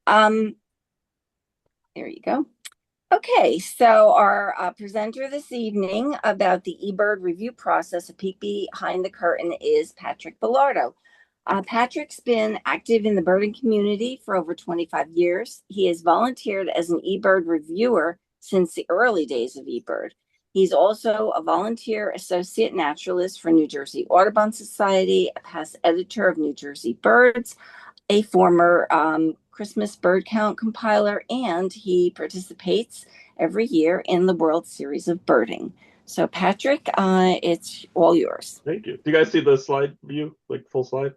Um, there you go. Okay, so our presenter this evening about the eBird review process, a peek behind the curtain, is Patrick Belardo. Patrick's been active in the birding community for over 25 years. He has volunteered as an eBird reviewer since the early days of eBird. He's also a volunteer associate naturalist for New Jersey Audubon Society, a past editor of New Jersey Birds, a former Christmas bird count compiler, and he participates every year in the World Series of Birding. So, Patrick, it's all yours. Thank you. Do you guys see the slide view, like full slide?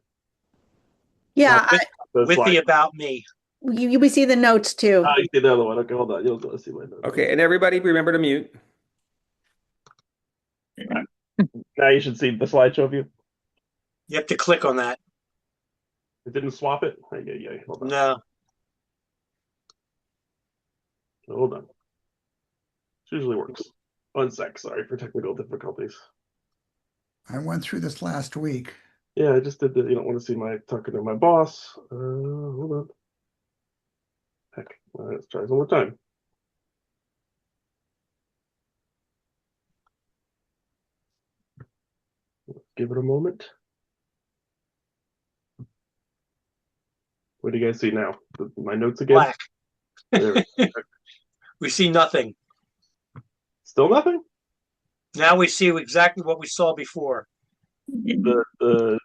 Yeah, Not the with slide. the about me. We see the notes too. Oh, you see the other one. Okay, hold on. You'll go see my notes. Okay, and everybody remember to mute. Right. Now you should see the slideshow view. You have to click on that. It didn't swap it? Yeah. Hold on. No. Hold on. It usually works. 1 sec. Sorry for technical difficulties. I went through this last week. Yeah, I just did the. You don't want to see my talking to my boss. Hold on. Heck. Let's try this one more time. Give it a moment. What do you guys see now? My notes again? Black. There we We see nothing. Still nothing? Now we see exactly what we saw before. The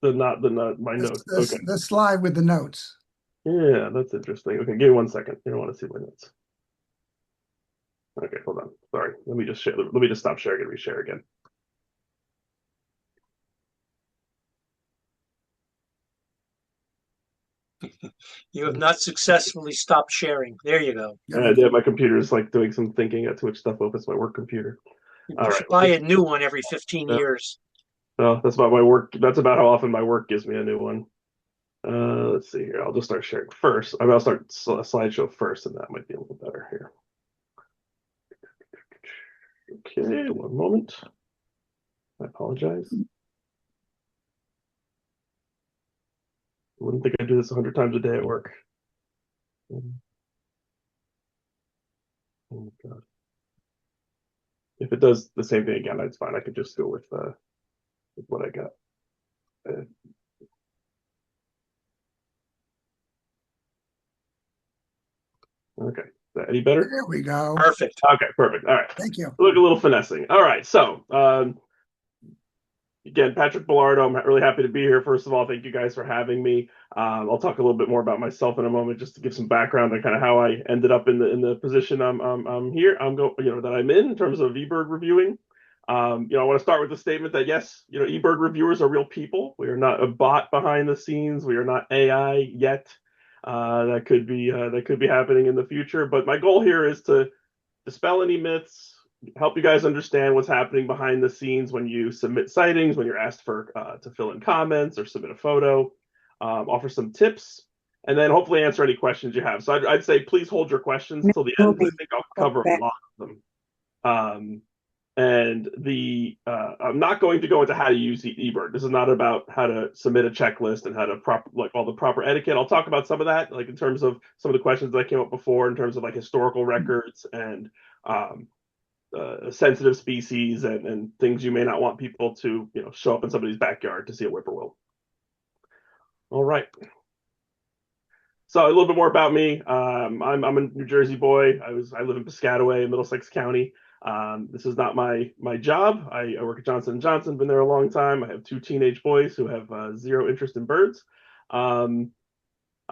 not my notes. Okay. The slide with the notes. Yeah, that's interesting. Okay, give me 1 second. You don't want to see my notes. Okay, hold on. Sorry. Let me just share. Let me just stop sharing and reshare again. You have not successfully stopped sharing. There you go. Yeah, my computer is like doing some thinking at which stuff opens my work computer. You should buy a new one every 15 years. No, that's about my work. That's about how often my work gives me a new one. Let's see here. I'll just start sharing first. I'll start a slideshow first, and that might be a little better here. Okay, 1 moment. I apologize. I wouldn't think I'd do this 100 times a day at work. Oh God. If it does the same thing again, that's fine. I could just go with what I got. Okay. Is that any better? There we go. Perfect. Okay, perfect. All right. Thank you. Look, a little finessing. All right. So, again, Patrick Belardo, I'm really happy to be here. First of all, thank you guys for having me. I'll talk a little bit more about myself in a moment, just to give some background on kind of how I ended up in the position I'm here. That I'm in terms of eBird reviewing. I want to start with the statement that yes, eBird reviewers are real people. We are not a bot behind the scenes. We are not AI yet. That could be happening in the future. But my goal here is to dispel any myths, help you guys understand what's happening behind the scenes when you submit sightings, when you're asked for to fill in comments or submit a photo, offer some tips, and then hopefully answer any questions you have. So I'd say please hold your questions till the end. I think I'll cover a lot of them. I'm not going to go into how to use eBird. This is not about how to submit a checklist and how to all the proper etiquette. I'll talk about some of that, like in terms of some of the questions that came up before, in terms of like historical records and sensitive species and things you may not want people to show up in somebody's backyard to see a whippoorwill. All right. So a little bit more about me. I'm a New Jersey boy. I live in Piscataway, Middlesex County. This is not my job. I work at Johnson & Johnson, been there a long time. I have 2 teenage boys who have zero interest in birds.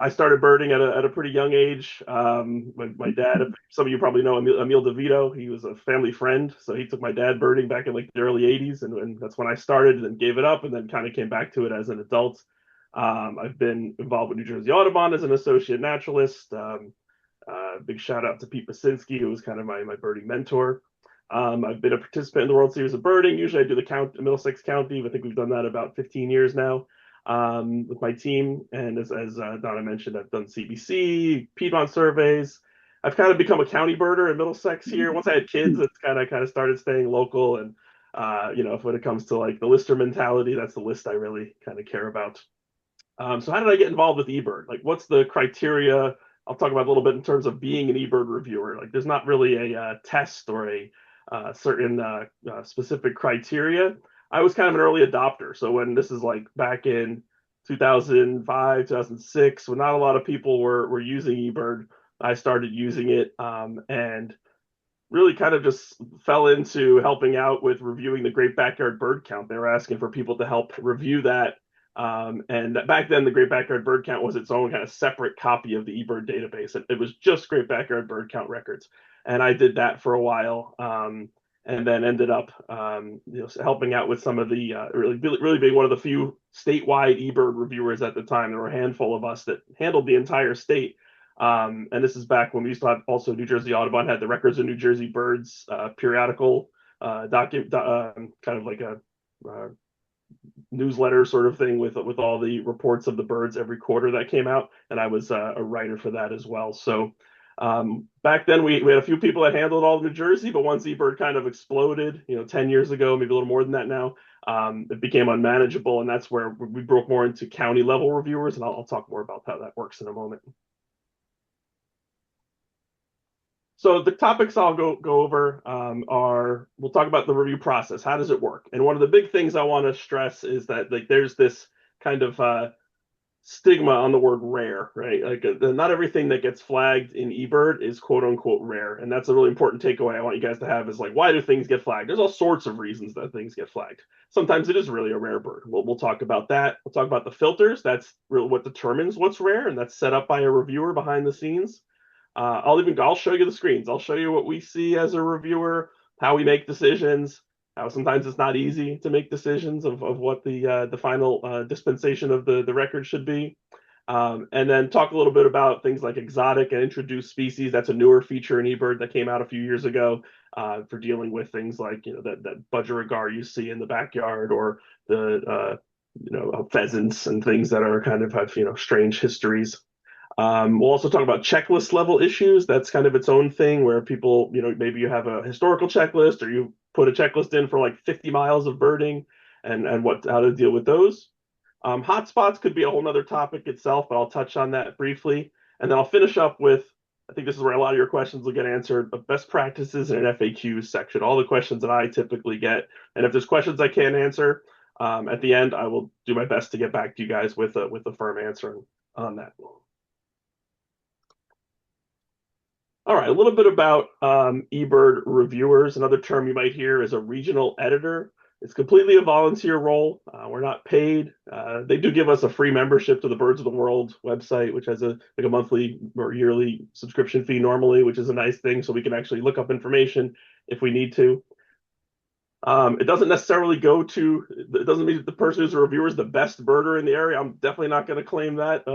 I started birding at a pretty young age. My dad, some of you probably know Emil DeVito, he was a family friend. So he took my dad birding back in like the early 80s. And that's when I started and then gave it up and then kind of came back to it as an adult. I've been involved with New Jersey Audubon as an associate naturalist. Big shout out to Pete Basinski, who was kind of my birding mentor. I've been a participant in the World Series of Birding. Usually I do the Middlesex County. I think we've done that about 15 years now with my team. And as Donna mentioned, I've done CBC, Piedmont surveys. I've kind of become a county birder in Middlesex here. Once I had kids, it's kind of started staying local. And, when it comes to like the lister mentality, that's the list I really kind of care about. So how did I get involved with eBird? Like, what's the criteria? I'll talk about a little bit in terms of being an eBird reviewer. Like, there's not really a test or a certain specific criteria. I was kind of an early adopter. So when this is like back in 2005, 2006, when not a lot of people were using eBird, I started using it, and really kind of just fell into helping out with reviewing the Great Backyard Bird Count. They were asking for people to help review that. And back then, the Great Backyard Bird Count was its own kind of separate copy of the eBird database. It was just Great Backyard Bird Count records. And I did that for a while, and then ended up helping out with some of the really being one of the few statewide eBird reviewers at the time. There were a handful of us that handled the entire state. And this is back when we used to have also New Jersey Audubon had the Records of New Jersey Birds periodical kind of like a newsletter sort of thing with all the reports of the birds every quarter that came out, and I was a writer for that as well. So back then we had a few people that handled all of New Jersey, but once eBird kind of exploded, 10 years ago, maybe a little more than that now, it became unmanageable, and that's where we broke more into county level reviewers, and I'll talk more about how that works in a moment. So the topics I'll go over we'll talk about the review process. How does it work? And one of the big things I want to stress is that like there's this kind of stigma on the word rare, right? Like not everything that gets flagged in eBird is quote unquote rare, and that's a really important takeaway I want you guys to have is like, why do things get flagged? There's all sorts of reasons that things get flagged. Sometimes it is really a rare bird. We'll talk about that. We'll talk about the filters. That's really what determines what's rare, and that's set up by a reviewer behind the scenes. I'll show you the screens. I'll show you what we see as a reviewer, how we make decisions, how sometimes it's not easy to make decisions of what the final dispensation of the record should be. And then talk a little bit about things like exotic and introduced species. That's a newer feature in eBird that came out a few years ago for dealing with things like that budgerigar you see in the backyard, or the pheasants and things that are kind of have strange histories. We'll also talk about checklist level issues. That's kind of its own thing where people, maybe you have a historical checklist or you put a checklist in for like 50 miles of birding and how to deal with those. Hotspots could be a whole nother topic itself, but I'll touch on that briefly. And then I'll finish up with, I think this is where a lot of your questions will get answered, but best practices in an FAQs section, all the questions that I typically get. And if there's questions I can't answer, at the end, I will do my best to get back to you guys with a firm answer on that. All right, a little bit about eBird reviewers. Another term you might hear is a regional editor. It's completely a volunteer role. We're not paid. They do give us a free membership to the Birds of the World website, which has a monthly or yearly subscription fee normally, which is a nice thing, so we can actually look up information if we need to. It doesn't necessarily it doesn't mean that the person who's a reviewer is the best birder in the area. I'm definitely not going to claim that,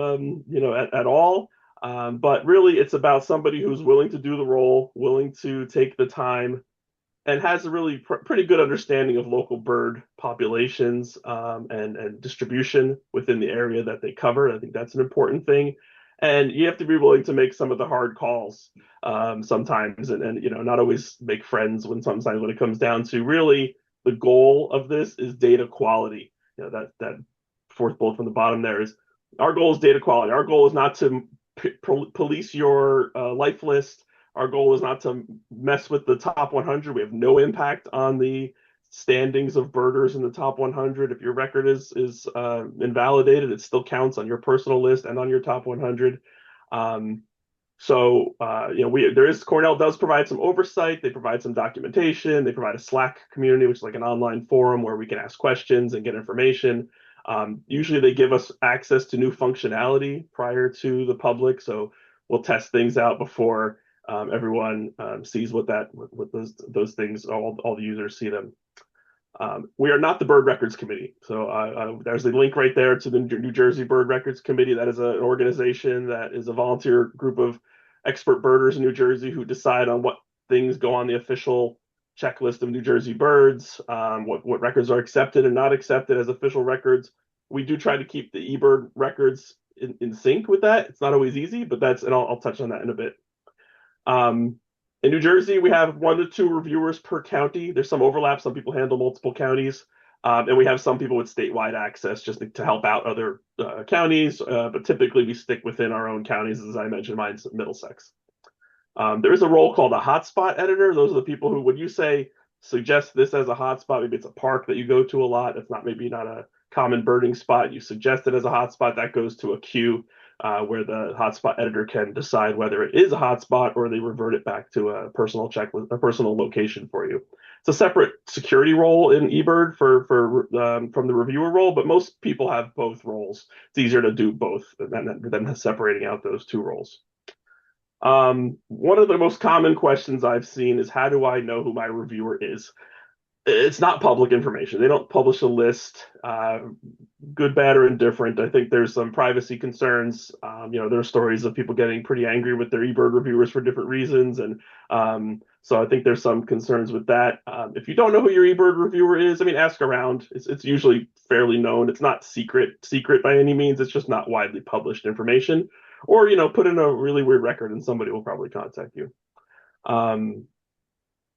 at all. But really, it's about somebody who's willing to do the role, willing to take the time, and has a really pretty good understanding of local bird populations and distribution within the area that they cover. I think that's an important thing. And you have to be willing to make some of the hard calls sometimes, and not always make friends sometimes when it comes down to really the goal of this is data quality. That fourth bullet from the bottom there is our goal is data quality. Our goal is not to police your life list. Our goal is not to mess with the top 100. We have no impact on the standings of birders in the top 100. If your record is invalidated, it still counts on your personal list and on your top 100. Cornell does provide some oversight. They provide some documentation. They provide a Slack community, which is like an online forum where we can ask questions and get information. Usually they give us access to new functionality prior to the public, so we'll test things out before everyone sees what those things, all the users see them. We are not the Bird Records Committee, so there's a link right there to the New Jersey Bird Records Committee. That is an organization that is a volunteer group of expert birders in New Jersey who decide on what things go on the official checklist of New Jersey birds, what records are accepted and not accepted as official records. We do try to keep the eBird records in sync with that. It's not always easy, but and I'll touch on that in a bit. In New Jersey, we have 1 to 2 reviewers per county. There's some overlap. Some people handle multiple counties. And we have some people with statewide access just to help out other counties, but typically we stick within our own counties. As I mentioned, mine's Middlesex. There is a role called a hotspot editor. Those are the people who, when you say suggest this as a hotspot, maybe it's a park that you go to a lot. It's not maybe not a common birding spot. You suggest it as a hotspot. That goes to a queue where the hotspot editor can decide whether it is a hotspot or they revert it back to a personal checklist, a personal location for you. It's a separate security role in eBird from the reviewer role, but most people have both roles. It's easier to do both than separating out those two roles. One of the most common questions I've seen is, how do I know who my reviewer is? It's not public information. They don't publish a list, good, bad, or indifferent. I think there's some privacy concerns. There are stories of people getting pretty angry with their eBird reviewers for different reasons. And so I think there's some concerns with that. If you don't know who your eBird reviewer is, I mean, ask around. It's usually fairly known. It's not secret by any means. It's just not widely published information. Or, put in a really weird record and somebody will probably contact you.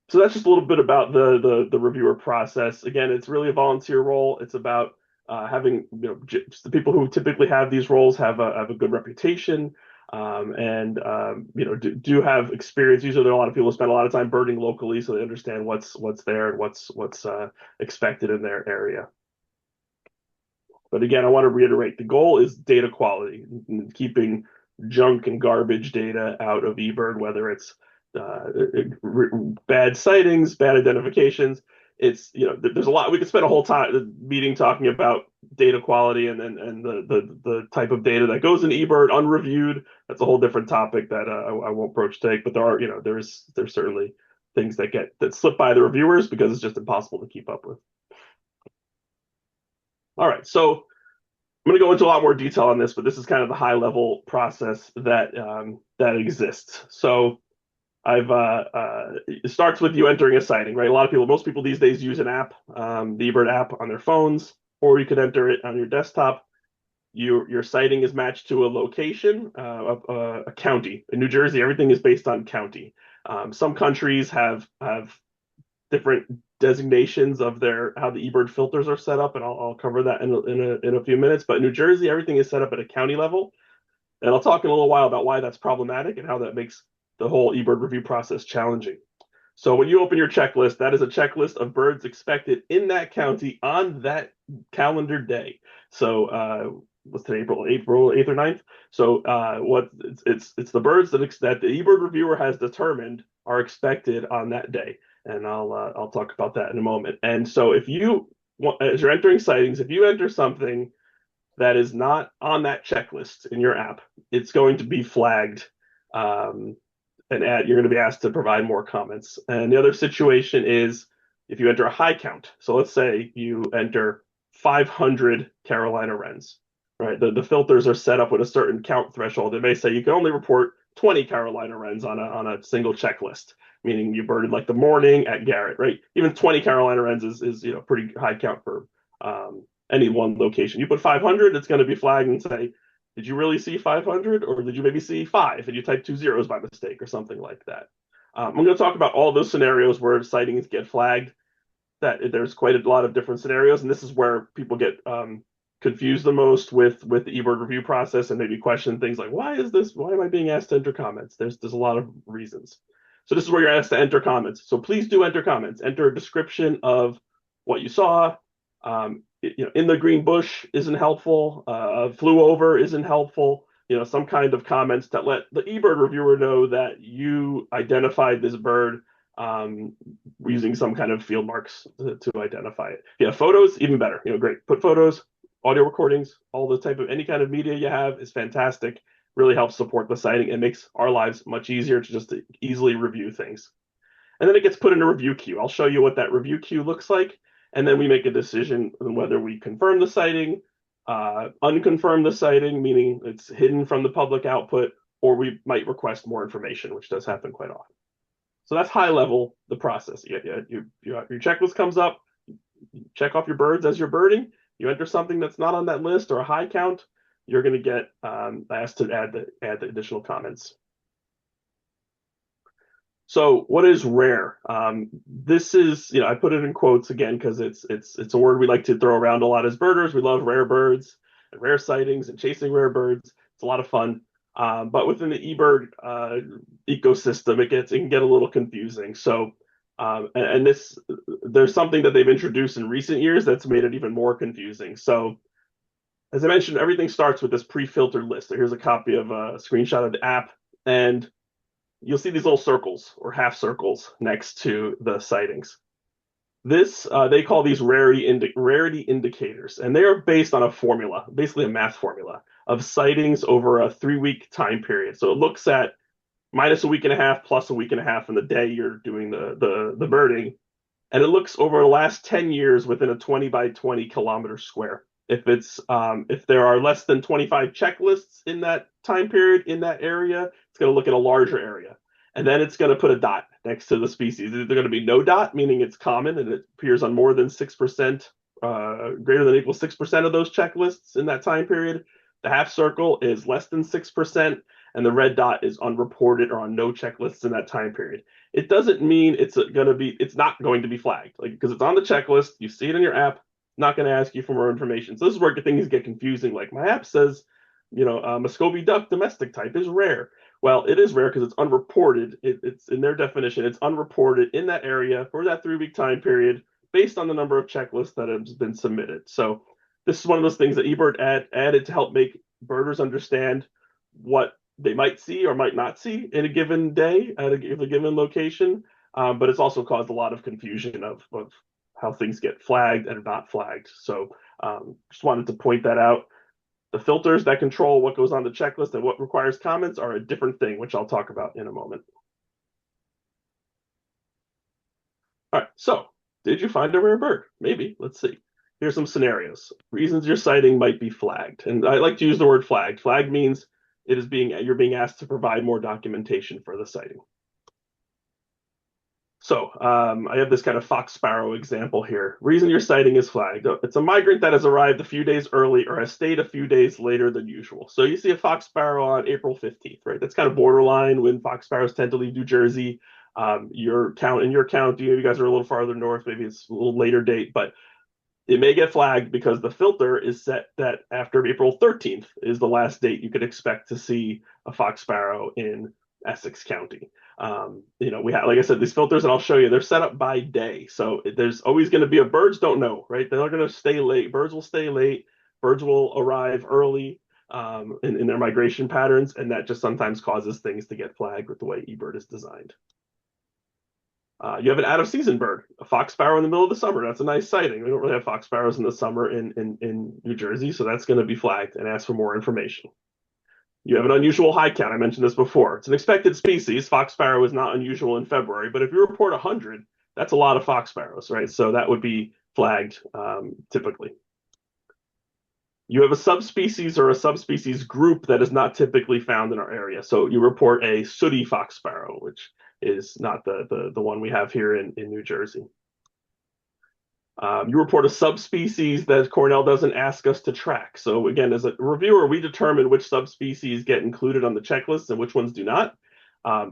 So that's just a little bit about the reviewer process. Again, it's really a volunteer role. It's about having, the people who typically have these roles have a good reputation, and do have experience. Usually, there are a lot of people who spend a lot of time birding locally, so they understand what's there and what's expected in their area. But again, I want to reiterate, the goal is data quality, keeping junk and garbage data out of eBird, whether it's bad sightings, bad identifications. It's, there's a lot. We could spend a whole meeting talking about data quality and the type of data that goes in eBird unreviewed. That's a whole different topic that I won't broach today. But there are, there's certainly things that slip by the reviewers because it's just impossible to keep up with. All right, so I'm going to go into a lot more detail on this, but this is kind of the high level process that exists. So it starts with you entering a sighting, right? Most people these days use an app, the eBird app on their phones, or you could enter it on your desktop. Your sighting is matched to a location, a county. In New Jersey, everything is based on county. Some countries have different designations of how the eBird filters are set up, and I'll cover that in a few minutes. But in New Jersey, everything is set up at a county level, and I'll talk in a little while about why that's problematic and how that makes the whole eBird review process challenging. So when you open your checklist, that is a checklist of birds expected in that county on that calendar day. So what's today, April 8th or 9th? So it's the birds that the eBird reviewer has determined are expected on that day. And I'll talk about that in a moment. And so as you're entering sightings, if you enter something that is not on that checklist in your app, it's going to be flagged, and you're going to be asked to provide more comments. And the other situation is if you enter a high count. So let's say you enter 500 Carolina wrens, right? The filters are set up with a certain count threshold. It may say you can only report 20 Carolina wrens on a single checklist, meaning you birded like the morning at Garrett, right? Even 20 Carolina wrens is pretty high count for any one location. You put 500, it's going to be flagged and say, did you really see 500, or did you maybe see 5 and you typed 2 zeros by mistake or something like that? I'm going to talk about all those scenarios where sightings get flagged. That there's quite a lot of different scenarios, and this is where people get confused the most with the eBird review process and maybe question things like, why am I being asked to enter comments? There's a lot of reasons. So this is where you're asked to enter comments. So please do enter comments. Enter a description of what you saw. In the green bush isn't helpful. Flew over isn't helpful. Some kind of comments that let the eBird reviewer know that you identified this bird using some kind of field marks to identify it. Yeah, photos, even better. Great. Put photos, audio recordings, all the type of any kind of media you have is fantastic. Really helps support the sighting and makes our lives much easier to just easily review things. And then it gets put in a review queue. I'll show you what that review queue looks like. And then we make a decision on whether we confirm the sighting, unconfirm the sighting, meaning it's hidden from the public output, or we might request more information, which does happen quite often. So that's high level, the process. Your checklist comes up, you check off your birds as you're birding, you enter something that's not on that list or a high count, you're going to get asked to add the additional comments. So what is rare? This is, I put it in quotes again because it's a word we like to throw around a lot as birders. We love rare birds and rare sightings and chasing rare birds. It's a lot of fun. But within the eBird ecosystem, it can get a little confusing. So and this there's something that they've introduced in recent years that's made it even more confusing. So as I mentioned, everything starts with this pre-filtered list. So here's a copy of a screenshot of the app, and you'll see these little circles or half circles next to the sightings. This they call these rarity indicators, and they are based on a formula, basically a math formula of sightings over a 3-week time period. So it looks at minus a week and a half plus a week and a half from the day you're doing the birding, and it looks over the last 10 years within a 20 by 20 kilometer square. If there are less than 25 checklists in that time period in that area, it's going to look at a larger area. And then it's going to put a dot next to the species. There's going to be no dot, meaning it's common and it appears on more than 6%, greater than or equal 6% of those checklists in that time period. The half circle is less than 6%, and the red dot is unreported or on no checklists in that time period. It doesn't mean it's not going to be flagged, like, because it's on the checklist. You see it in your app, not going to ask you for more information. So this is where things get confusing. Like my app says, Muscovy duck domestic type is rare. Well, it is rare because it's unreported. It's in their definition, it's unreported in that area for that 3-week time period based on the number of checklists that have been submitted. So this is one of those things that eBird added to help make birders understand what they might see or might not see in a given day at a given location. But it's also caused a lot of confusion of how things get flagged and not flagged. So just wanted to point that out. The filters that control what goes on the checklist and what requires comments are a different thing, which I'll talk about in a moment. All right, so did you find a rare bird? Maybe. Let's see. Here's some scenarios. Reasons your sighting might be flagged. And I like to use the word flagged. Flagged means you're being asked to provide more documentation for the sighting. So I have this kind of fox sparrow example here. Reason your sighting is flagged. It's a migrant that has arrived a few days early or has stayed a few days later than usual. So you see a fox sparrow on April 15th, right? That's kind of borderline when fox sparrows tend to leave New Jersey. Your county, you guys are a little farther north, maybe it's a little later date, but it may get flagged because the filter is set that after April 13th is the last date you could expect to see a fox sparrow in Essex County. We have, like I said, these filters, and I'll show you, they're set up by day. So there's always going to be birds don't know, right? They're going to stay late. Birds will stay late. Birds will arrive early in their migration patterns, and that just sometimes causes things to get flagged with the way eBird is designed. You have an out-of-season bird, a fox sparrow in the middle of the summer. That's a nice sighting. We don't really have fox sparrows in the summer in New Jersey, so that's going to be flagged and ask for more information. You have an unusual high count. I mentioned this before. It's an expected species. Fox sparrow is not unusual in February, but if you report 100, that's a lot of fox sparrows, right? So that would be flagged typically. You have a subspecies or a subspecies group that is not typically found in our area. So you report a sooty fox sparrow, which is not the one we have here in New Jersey. You report a subspecies that Cornell doesn't ask us to track. So again, as a reviewer, we determine which subspecies get included on the checklist and which ones do not.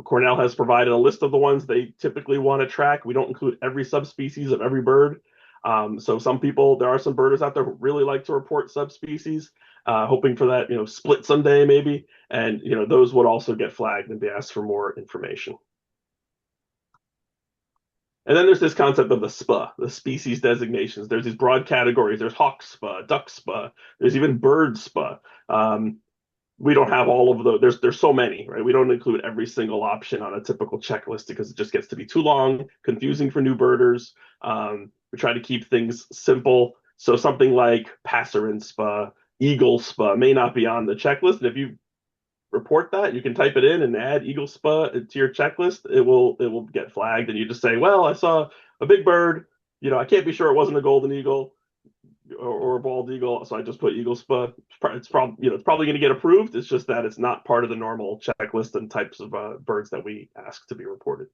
Cornell has provided a list of the ones they typically want to track. We don't include every subspecies of every bird. So there are some birders out there who really like to report subspecies, hoping for that, split someday maybe. And, those would also get flagged and be asked for more information. And then there's this concept of the SPA, the species designations. There's these broad categories. There's hawk SPA, duck SPA. There's even bird SPA. We don't have all of those. There's so many, right? We don't include every single option on a typical checklist because it just gets to be too long, confusing for new birders. We try to keep things simple. So something like passerine SPA, eagle SPA may not be on the checklist. And if you report that, you can type it in and add eagle SPA to your checklist. It will get flagged, and you just say, well, I saw a big bird, I can't be sure it wasn't a golden eagle or a bald eagle, so I just put eagle SPA. It's probably going to get approved. It's just that it's not part of the normal checklist and types of birds that we ask to be reported.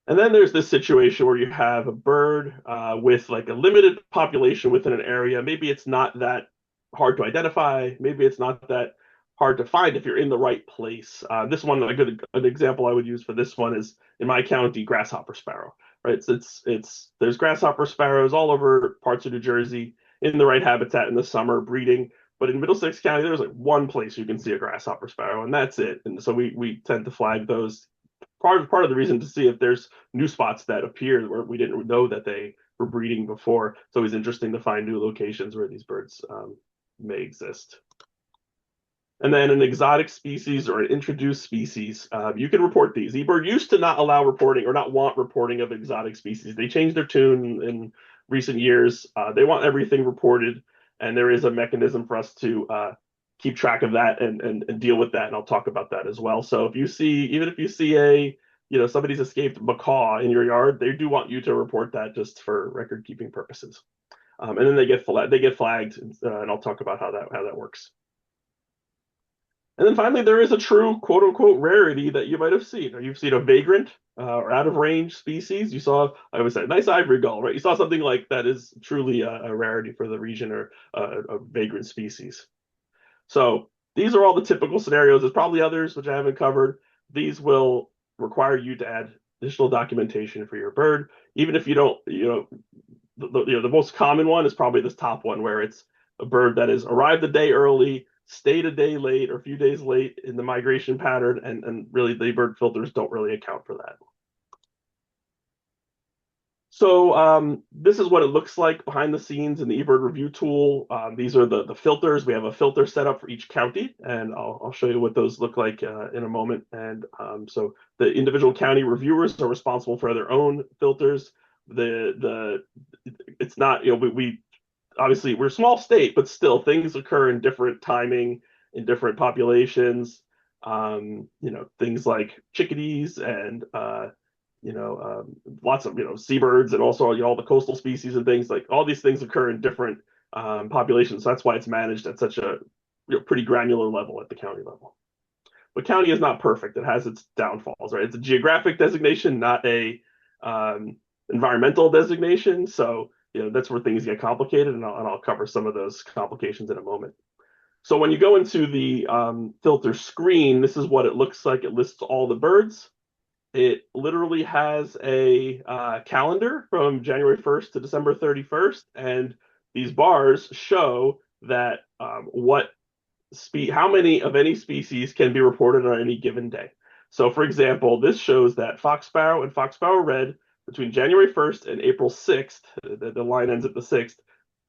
And then there's this situation where you have a bird with like a limited population within an area. Maybe it's not that hard to identify. Maybe it's not that hard to find if you're in the right place. This one, an example I would use for this one is in my county, grasshopper sparrow. Right? There's grasshopper sparrows all over parts of New Jersey in the right habitat in the summer breeding. But in Middlesex County, there's like one place you can see a grasshopper sparrow, and that's it. And so we tend to flag those. Part of the reason to see if there's new spots that appear where we didn't know that they were breeding before. It's always interesting to find new locations where these birds may exist. And then an exotic species or an introduced species, you can report these. eBird used to not allow reporting or not want reporting of exotic species. They changed their tune in recent years. They want everything reported, and there is a mechanism for us to keep track of that and deal with that. And I'll talk about that as well. So even if you see somebody's escaped macaw in your yard, they do want you to report that just for record keeping purposes. And then they get flagged, and I'll talk about how that works. And then finally, there is a true quote unquote rarity that you might have seen, or you've seen a vagrant or out of range species. You saw, I would say, a nice ivory gull, right? You saw something like that is truly a rarity for the region or a vagrant species. So these are all the typical scenarios. There's probably others which I haven't covered. These will require you to add additional documentation for your bird, even if you don't. The most common one is probably this top one, where it's a bird that has arrived a day early, stayed a day late or a few days late in the migration pattern, and really the eBird filters don't really account for that. So this is what it looks like behind the scenes in the eBird review tool. These are the filters. We have a filter set up for each county, and I'll show you what those look like in a moment. And so the individual county reviewers are responsible for their own filters. It's not, we obviously we're a small state, but still things occur in different timing in different populations. Things like chickadees and lots of seabirds, and also all the coastal species and things, like all these things occur in different populations. So that's why it's managed at such a pretty granular level at the county level. But county is not perfect. It has its downfalls, right? It's a geographic designation, not a environmental designation. So that's where things get complicated, and I'll cover some of those complications in a moment. So when you go into the filter screen, this is what it looks like. It lists all the birds. It literally has a calendar from January 1st to December 31st, and these bars show that how many of any species can be reported on any given day. So, for example, this shows that fox sparrow and fox sparrow red between January 1st and April 6th, the line ends at the 6th,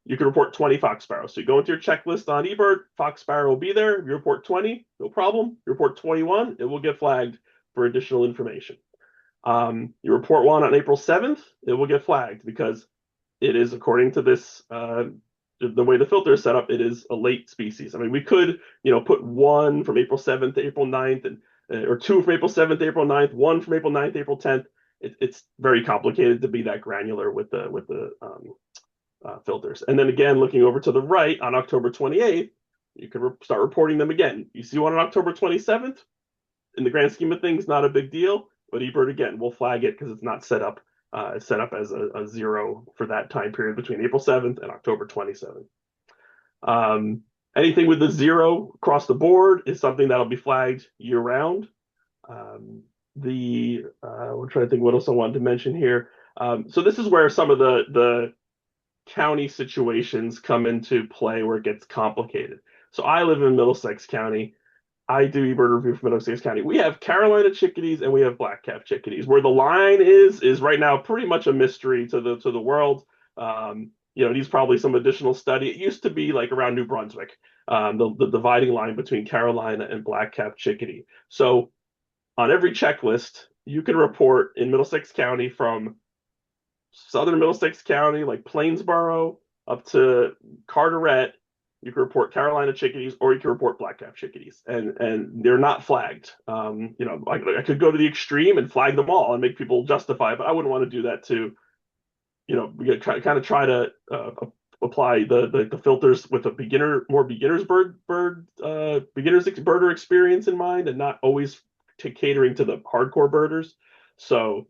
you can report 20 fox sparrows. So you go into your checklist on eBird, fox sparrow will be there. If you report 20, no problem. You report 21, it will get flagged for additional information. You report one on April 7th, it will get flagged because it is, according to this, the way the filter is set up, it is a late species. I mean, we could, put one from April 7th to April 9th, or two from April 7th to April 9th, one from April 9th to April 10th. It's very complicated to be that granular with the filters. And then again, looking over to the right on October 28th, you can start reporting them again. You see one on October 27th, in the grand scheme of things, not a big deal, but eBird again will flag it because it's not set up. It's set up as a 0 for that time period between April 7th and October 27th. Anything with the 0 across the board is something that'll be flagged year round. We're trying to think what else I wanted to mention here. So this is where some of the county situations come into play, where it gets complicated. So I live in Middlesex County. I do eBird review for Middlesex County. We have Carolina chickadees and we have black-capped chickadees. Where the line is right now pretty much a mystery to the world. It needs probably some additional study. It used to be like around New Brunswick, the dividing line between Carolina and black-capped chickadee. So on every checklist, you can report in Middlesex County from southern Middlesex County, like Plainsboro, up to Carteret. You can report Carolina chickadees, or you can report black-capped chickadees, and they're not flagged. I could go to the extreme and flag them all and make people justify, but I wouldn't want to do that to, kind of try to apply the filters with a beginner's birder experience in mind, and not always catering to the hardcore birders. So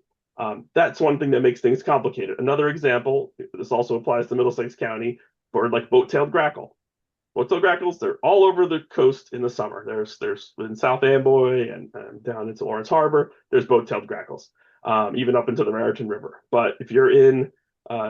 that's one thing that makes things complicated. Another example, this also applies to Middlesex County, bird like boat-tailed grackle. Boat-tailed grackles, they're all over the coast in the summer. There's in South Amboy and down into Lawrence Harbor, there's boat-tailed grackles, even up into the Raritan River. But if you're in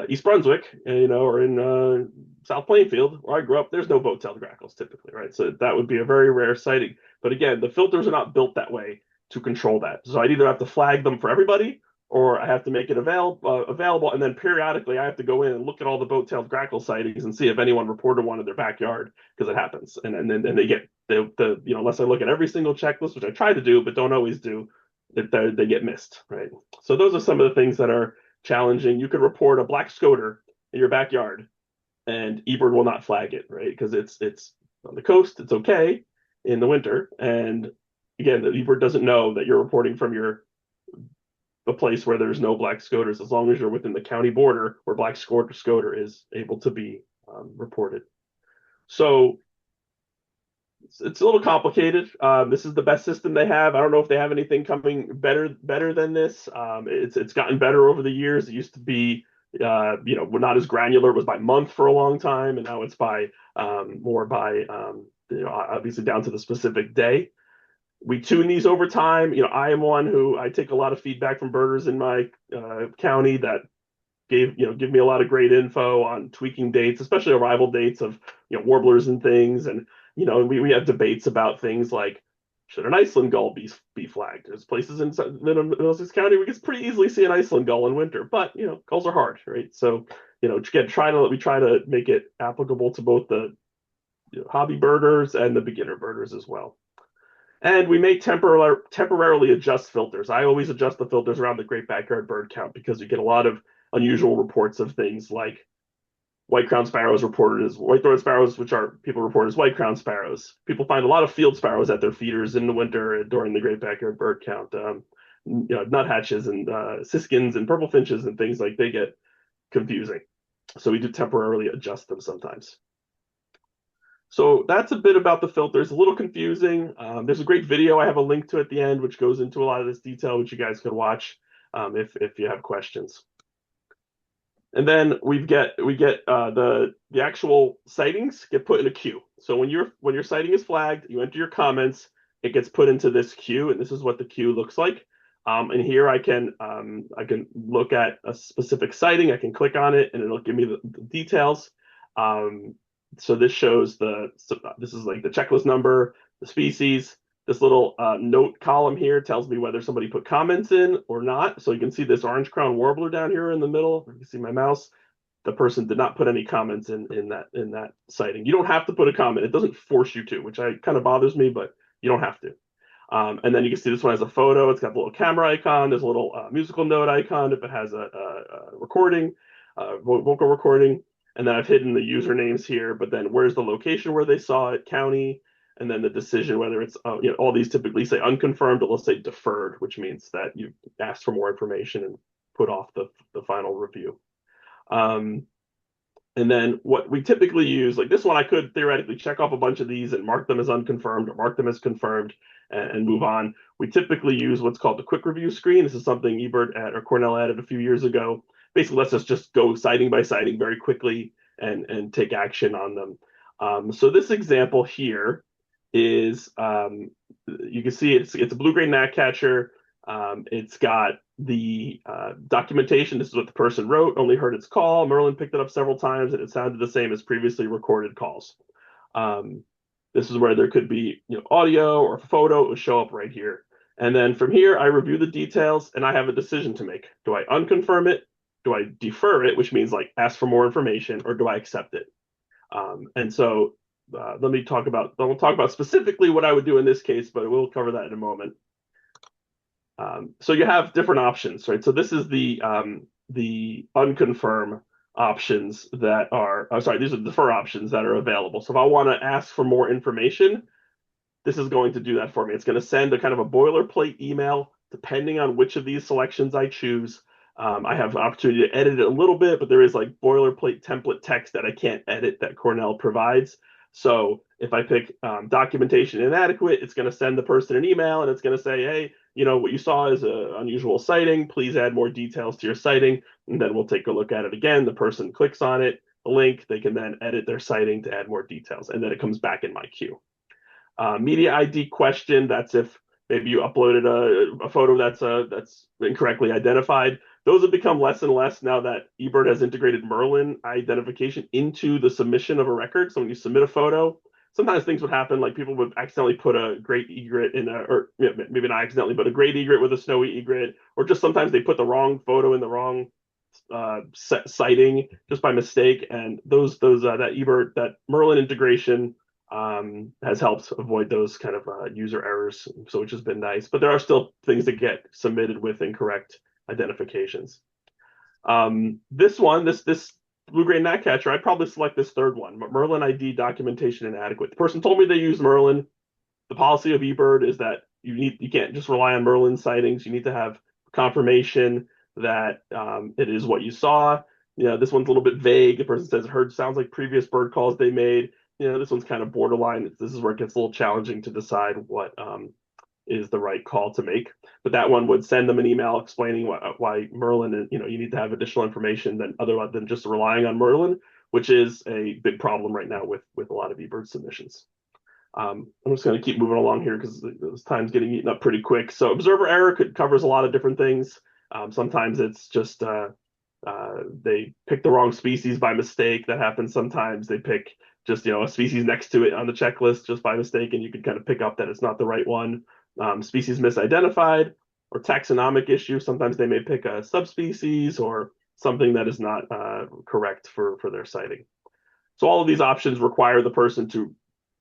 East Brunswick, or in South Plainfield, where I grew up, there's no boat-tailed grackles typically, right? So that would be a very rare sighting. But again, the filters are not built that way to control that. So I'd either have to flag them for everybody, or I have to make it available, and then periodically I have to go in and look at all the boat-tailed grackle sightings and see if anyone reported one in their backyard, because it happens. And then they get unless I look at every single checklist, which I try to do but don't always do, they get missed, right? So those are some of the things that are challenging. You could report a black scoter in your backyard, and eBird will not flag it, right? Because it's on the coast, it's okay in the winter, and again, the eBird doesn't know that you're reporting from a place where there's no black scoters, as long as you're within the county border where black scoter is able to be reported. So it's a little complicated. This is the best system they have. I don't know if they have anything coming better than this. It's gotten better over the years. It used to be not as granular. It was by month for a long time, and now it's by more by obviously down to the specific day. We tune these over time. I am one who I take a lot of feedback from birders in my county that give me a lot of great info on tweaking dates, especially arrival dates of warblers and things. And we have debates about things like, should an Iceland gull be flagged? There's places in Middlesex County we can pretty easily see an Iceland gull in winter, but gulls are hard, right? So we try to make it applicable to both the hobby birders and the beginner birders as well. And we may temporarily adjust filters. I always adjust the filters around the Great Backyard Bird Count, because you get a lot of unusual reports of things like white-crowned sparrows reported as white-throated sparrows, which are people report as white-crowned sparrows. People find a lot of field sparrows at their feeders in the winter during the Great Backyard Bird Count. Nuthatches and siskins and purple finches and things, like, they get confusing. So we do temporarily adjust them sometimes. So that's a bit about the filters. A little confusing. There's a great video I have a link to at the end, which goes into a lot of this detail, which you guys could watch if you have questions. And then we get the actual sightings get put in a queue. So when your sighting is flagged, you enter your comments. It gets put into this queue, and this is what the queue looks like. And here I can look at a specific sighting. I can click on it, and it'll give me the details. So this shows this is like the checklist number, the species. This little note column here tells me whether somebody put comments in or not. So you can see this orange crown warbler down here in the middle. You can see my mouse. The person did not put any comments in that sighting. You don't have to put a comment. It doesn't force you to, which kind of bothers me, but you don't have to. And then you can see this one has a photo. It's got the little camera icon. There's a little musical note icon if it has a recording, vocal recording. And then I've hidden the usernames here, but then where's the location where they saw it, county, and then the decision, whether it's, all these typically say unconfirmed, but let's say deferred, which means that you asked for more information and put off the final review. And then what we typically use, like this one, I could theoretically check off a bunch of these and mark them as unconfirmed or mark them as confirmed and move on. We typically use what's called the quick review screen. This is something eBird or Cornell added a few years ago. Basically lets us just go sighting by sighting very quickly and take action on them. So this example here is, you can see it's a blue-gray gnatcatcher. It's got the documentation. This is what the person wrote. Only heard its call. Merlin picked it up several times, and it sounded the same as previously recorded calls. This is where there could be audio or photo. It will show up right here. And then from here, I review the details, and I have a decision to make. Do I unconfirm it? Do I defer it, which means like ask for more information, or do I accept it? And so we'll talk about specifically what I would do in this case, but we'll cover that in a moment. So you have different options, right? So this is the unconfirm options that are, these are the defer options that are available. So if I want to ask for more information, this is going to do that for me. It's going to send a kind of a boilerplate email, depending on which of these selections I choose. I have an opportunity to edit it a little bit, but there is like boilerplate template text that I can't edit that Cornell provides. So if I pick documentation inadequate, it's going to send the person an email, and it's going to say, hey, what you saw is an unusual sighting. Please add more details to your sighting. And then we'll take a look at it again. The person clicks on it. a link, they can then edit their citing to add more details, and then it comes back in my queue. Media ID question, that's if maybe you uploaded a photo that's incorrectly identified. Those have become less and less now that eBird has integrated Merlin identification into the submission of a record. So when you submit a photo, sometimes things would happen, like people would accidentally put a great egret in or maybe not accidentally, but a great egret with a snowy egret, or just sometimes they put the wrong photo in the wrong citing just by mistake. And that eBird, that Merlin integration has helped avoid those kind of user errors, so which has been nice. But there are still things that get submitted with incorrect identifications. This blue-gray gnatcatcher, I'd probably select this third one. Merlin ID documentation inadequate. The person told me they use Merlin. The policy of eBird is that you can't just rely on Merlin sightings. You need to have confirmation that it is what you saw. This one's a little bit vague. The person says sounds like previous bird calls they made. This one's kind of borderline. This is where it gets a little challenging to decide what is the right call to make. But that one would send them an email explaining why Merlin, you need to have additional information other than just relying on Merlin, which is a big problem right now with a lot of eBird submissions. I'm just going to keep moving along here because this time's getting eaten up pretty quick. So observer error covers a lot of different things. Sometimes it's just they pick the wrong species by mistake. That happens sometimes. They pick just a species next to it on the checklist just by mistake, and you can kind of pick up that it's not the right one. Species misidentified or taxonomic issue. Sometimes they may pick a subspecies or something that is not correct for their citing. So all of these options require the person to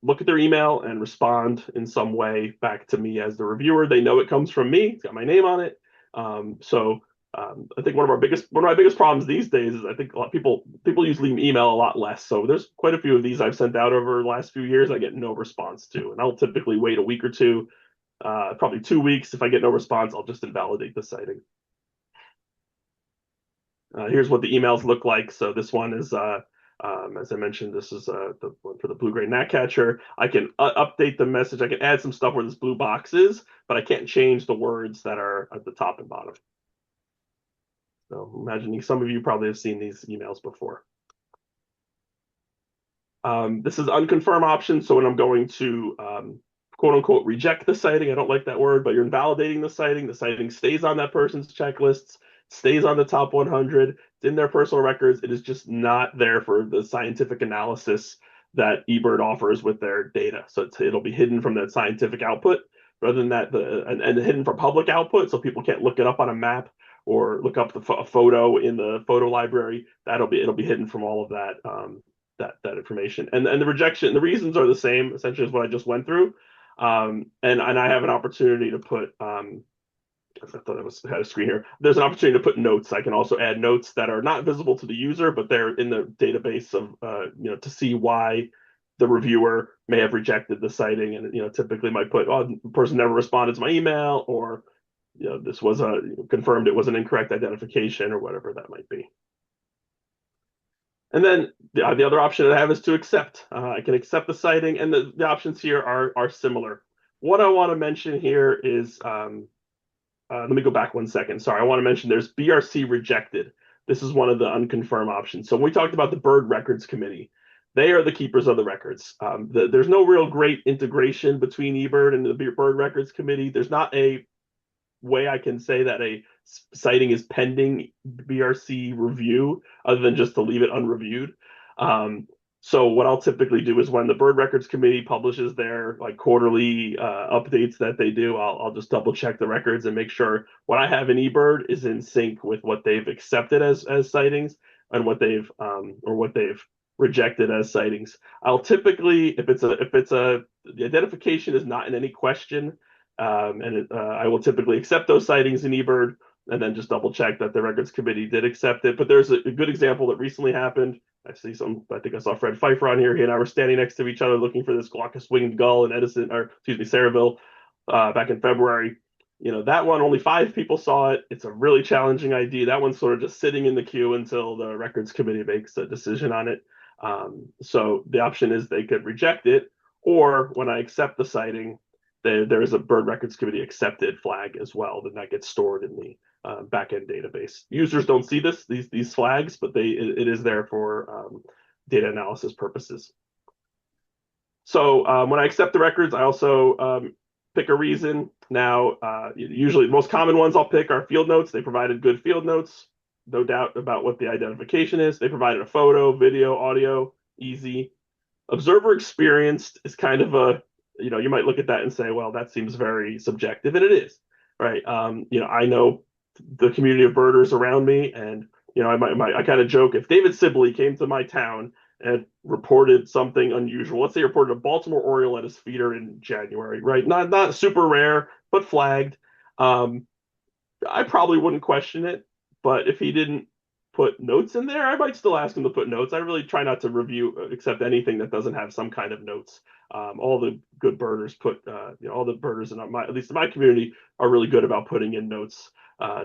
look at their email and respond in some way back to me as the reviewer. They know it comes from me. It's got my name on it. I think one of my biggest problems these days is I think a lot of people use email a lot less. So there's quite a few of these I've sent out over the last few years I get no response to, and I'll typically wait a week or two, probably 2 weeks. If I get no response, I'll just invalidate the citing. Here's what the emails look like. So this one is, as I mentioned, this is the one for the blue-gray gnatcatcher. I can update the message. I can add some stuff where this blue box is, but I can't change the words that are at the top and bottom. So imagining some of you probably have seen these emails before. This is unconfirm option. So when I'm going to quote unquote reject the citing, I don't like that word, but you're invalidating the citing stays on that person's checklists, stays on the top 100, it's in their personal records. It is just not there for the scientific analysis that eBird offers with their data. So it'll be hidden from that scientific output rather than that, and hidden from public output, so people can't look it up on a map or look up the photo in the photo library. It'll be hidden from all of that that information. And the rejection, the reasons are the same essentially as what I just went through. And I have an opportunity to put I thought I had a screen here. There's an opportunity to put notes. I can also add notes that are not visible to the user, but they're in the database of to see why the reviewer may have rejected the citing. And typically might put, oh, the person never responded to my email, or this was confirmed it was an incorrect identification, or whatever that might be. And then the other option that I have is to accept. I can accept the citing, and the options here are similar. What I want to mention here is, let me go back 1 second. Sorry, I want to mention there's BRC rejected. This is one of the unconfirmed options. So when we talked about the Bird Records Committee, they are the keepers of the records. There's no real great integration between eBird and the Bird Records Committee. There's not a way I can say that a citing is pending BRC review other than just to leave it unreviewed. So what I'll typically do is when the Bird Records Committee publishes their quarterly updates that they do, I'll just double check the records and make sure what I have in eBird is in sync with what they've accepted as sightings and what they've rejected as sightings. I'll typically, if the identification is not in any question, I will typically accept those sightings in eBird and then just double check that the records committee did accept it. But there's a good example that recently happened. I think I saw Fred Pfeiffer on here. He and I were standing next to each other looking for this glaucous-winged gull in Sayreville back in February. That one, only 5 people saw it. It's a really challenging ID. That one's sort of just sitting in the queue until the records committee makes a decision on it. So the option is they could reject it, or when I accept the citing, there is a bird records committee accepted flag as well, then that gets stored in the backend database. Users don't see these flags, but it is there for data analysis purposes. So when I accept the records, I also pick a reason. Now, usually the most common ones I'll pick are field notes. They provided good field notes, no doubt about what the identification is. They provided a photo, video, audio, easy. Observer experienced is kind of you might look at that and say, well, that seems very subjective, and it is, right? I know the community of birders around me, and I kind of joke, if David Sibley came to my town and reported something unusual, let's say he reported a Baltimore Oriole at his feeder in January, right? Not super rare, but flagged. I probably wouldn't question it, but if he didn't put notes in there, I might still ask him to put notes. I really try not to accept anything that doesn't have some kind of notes. All the good birders all the birders at least in my community are really good about putting in notes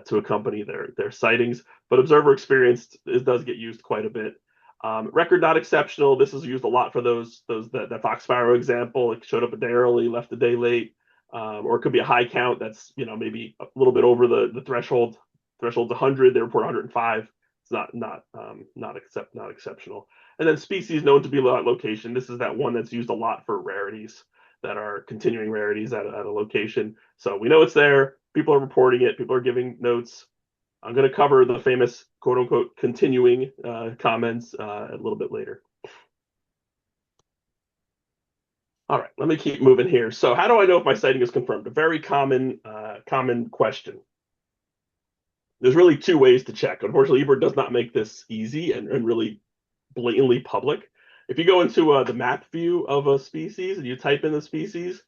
to accompany their sightings. But observer experience does get used quite a bit. Record not exceptional. This is used a lot for that fox sparrow example. It showed up a day early, left a day late, or it could be a high count that's maybe a little bit over the threshold. Threshold's 100. They report 105. It's not exceptional. And then species known to be low at location. This is that one that's used a lot for rarities that are continuing rarities at a location. So we know it's there. People are reporting it. People are giving notes. I'm going to cover the famous quote unquote continuing comments a little bit later. All right, let me keep moving here. So how do I know if my sighting is confirmed? A very common question. There's really two ways to check. Unfortunately, eBird does not make this easy and really blatantly public. If you go into the map view of a species and you type in the species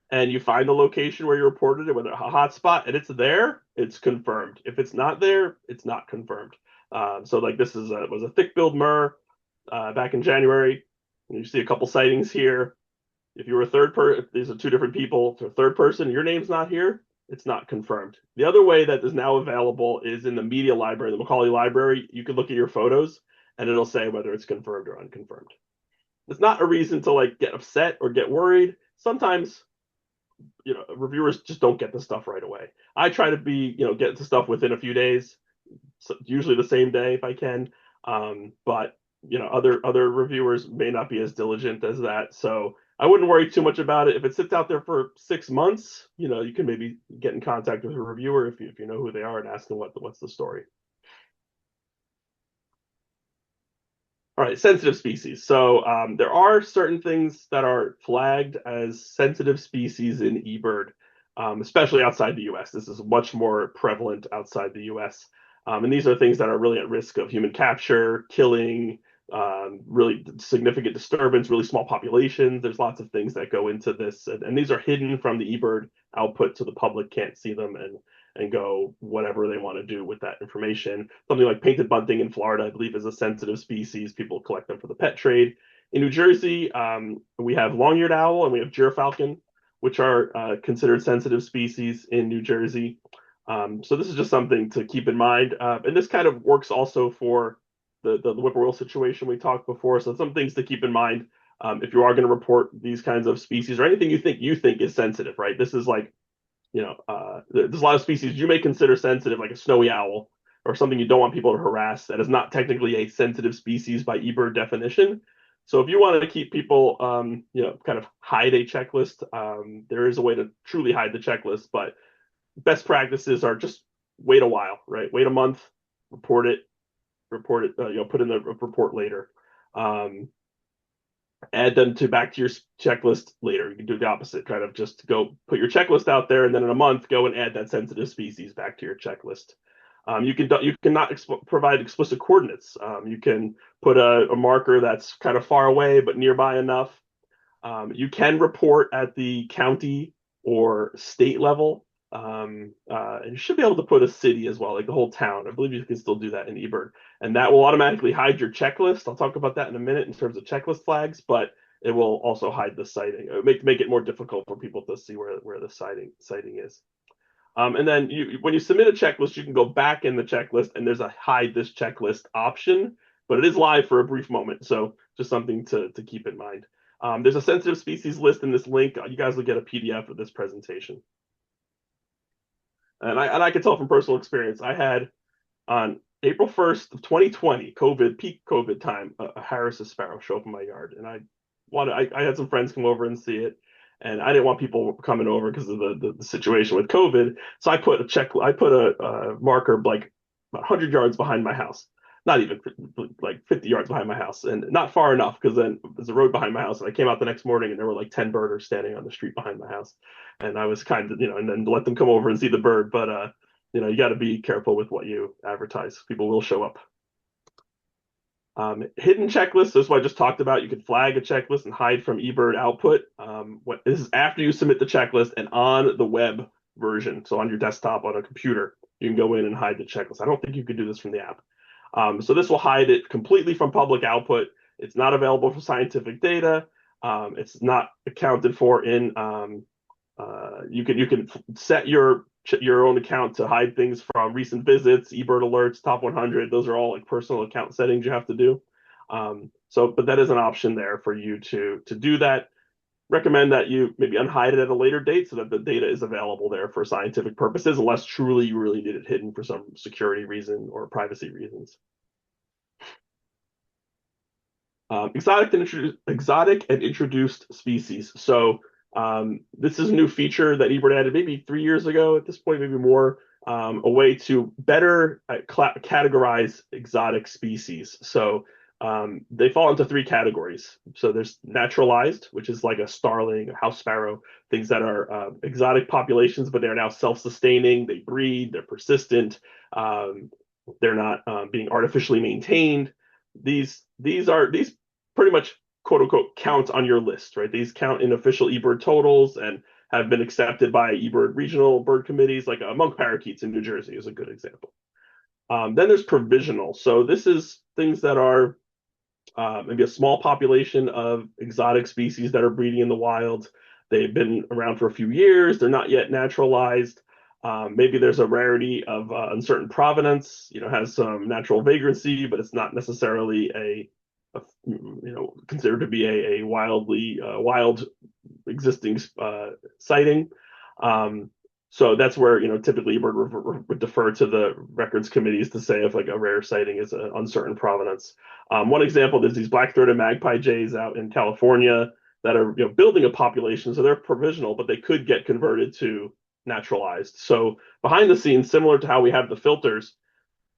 and you find the location where you reported it, whether a hotspot, and it's there, it's confirmed. If it's not there, it's not confirmed. So like this was a thick-billed murre back in January. You see a couple sightings here. If you were a third person, these are two different people. To a third person, your name's not here, it's not confirmed. The other way that is now available is in the media library, the Macaulay Library. You can look at your photos and it'll say whether it's confirmed or unconfirmed. It's not a reason to get upset or get worried. Sometimes, reviewers just don't get the stuff right away. I try to get the stuff within a few days, usually the same day if I can. But other reviewers may not be as diligent as that. So I wouldn't worry too much about it. If it sits out there for 6 months, you can maybe get in contact with a reviewer if you know who they are and ask them what's the story. All right, sensitive species. So there are certain things that are flagged as sensitive species in eBird, especially outside the US. This is much more prevalent outside the US. And these are things that are really at risk of human capture, killing, really significant disturbance, really small populations. There's lots of things that go into this. And these are hidden from the eBird output so the public can't see them and go whatever they want to do with that information. Something like painted bunting in Florida, I believe, is a sensitive species. People collect them for the pet trade. In New Jersey, we have long-eared owl and we have gyrfalcon, which are considered sensitive species in New Jersey. So this is just something to keep in mind. And this kind of works also for the whippoorwill situation we talked before. So some things to keep in mind if you are going to report these kinds of species or anything you think is sensitive, right? This is like, there's a lot of species you may consider sensitive, like a snowy owl or something you don't want people to harass that is not technically a sensitive species by eBird definition. So if you wanted to keep people, kind of hide a checklist, there is a way to truly hide the checklist, but best practices are just wait a while, right? Wait a month, report it, put in the report later. Add them back to your checklist later. You can do the opposite, kind of just go put your checklist out there, and then in a month, go and add that sensitive species back to your checklist. You cannot provide explicit coordinates. You can put a marker that's kind of far away but nearby enough. You can report at the county or state level. And you should be able to put a city as well, like the whole town. I believe you can still do that in eBird, and that will automatically hide your checklist. I'll talk about that in a minute in terms of checklist flags, but it will also hide the sighting. Make it more difficult for people to see where the sighting is. And then when you submit a checklist, you can go back in the checklist, and there's a hide this checklist option, but it is live for a brief moment, so just something to keep in mind. There's a sensitive species list in this link. You guys will get a PDF of this presentation. And I can tell from personal experience, I had on April 1st of 2020, peak COVID time, a Harris's sparrow show up in my yard. And I had some friends come over and see it. And I didn't want people coming over because of the situation with COVID. So I put a marker like 100 yards behind my house, not even like 50 yards behind my house, and not far enough because then there's a road behind my house. And I came out the next morning and there were like 10 birders standing on the street behind my house. And I was kind of, and then let them come over and see the bird. But, you got to be careful with what you advertise. People will show up. Hidden checklists, this is what I just talked about. You can flag a checklist and hide from eBird output. This is after you submit the checklist and on the web version. So on your desktop, on a computer, you can go in and hide the checklist. I don't think you could do this from the app. So this will hide it completely from public output. It's not available for scientific data. It's not accounted for in, you can set your own account to hide things from recent visits, eBird alerts, top 100. Those are all like personal account settings you have to do. But that is an option there for you to do that. Recommend that you maybe unhide it at a later date so that the data is available there for scientific purposes, unless truly you really need it hidden for some security reason or privacy reasons. Exotic and introduced species. So this is a new feature that eBird added maybe 3 years ago at this point, maybe more, a way to better categorize exotic species. So they fall into 3 categories. So there's naturalized, which is like a starling, a house sparrow, things that are exotic populations, but they're now self-sustaining. They breed, they're persistent, they're not being artificially maintained. These pretty much quote unquote count on your list, right? These count in official eBird totals and have been accepted by eBird regional bird committees, like monk parakeets in New Jersey is a good example. Then there's provisional. So this is things that are maybe a small population of exotic species that are breeding in the wild. They've been around for a few years. They're not yet naturalized. Maybe there's a rarity of uncertain provenance, has some natural vagrancy, but it's not necessarily considered to be a wild existing sighting. So that's where, typically eBird would defer to the records committees to say if like a rare sighting is an uncertain provenance. One example, there's these black-throated magpie jays out in California that are building a population, so they're provisional, but they could get converted to naturalized. So behind the scenes, similar to how we have the filters,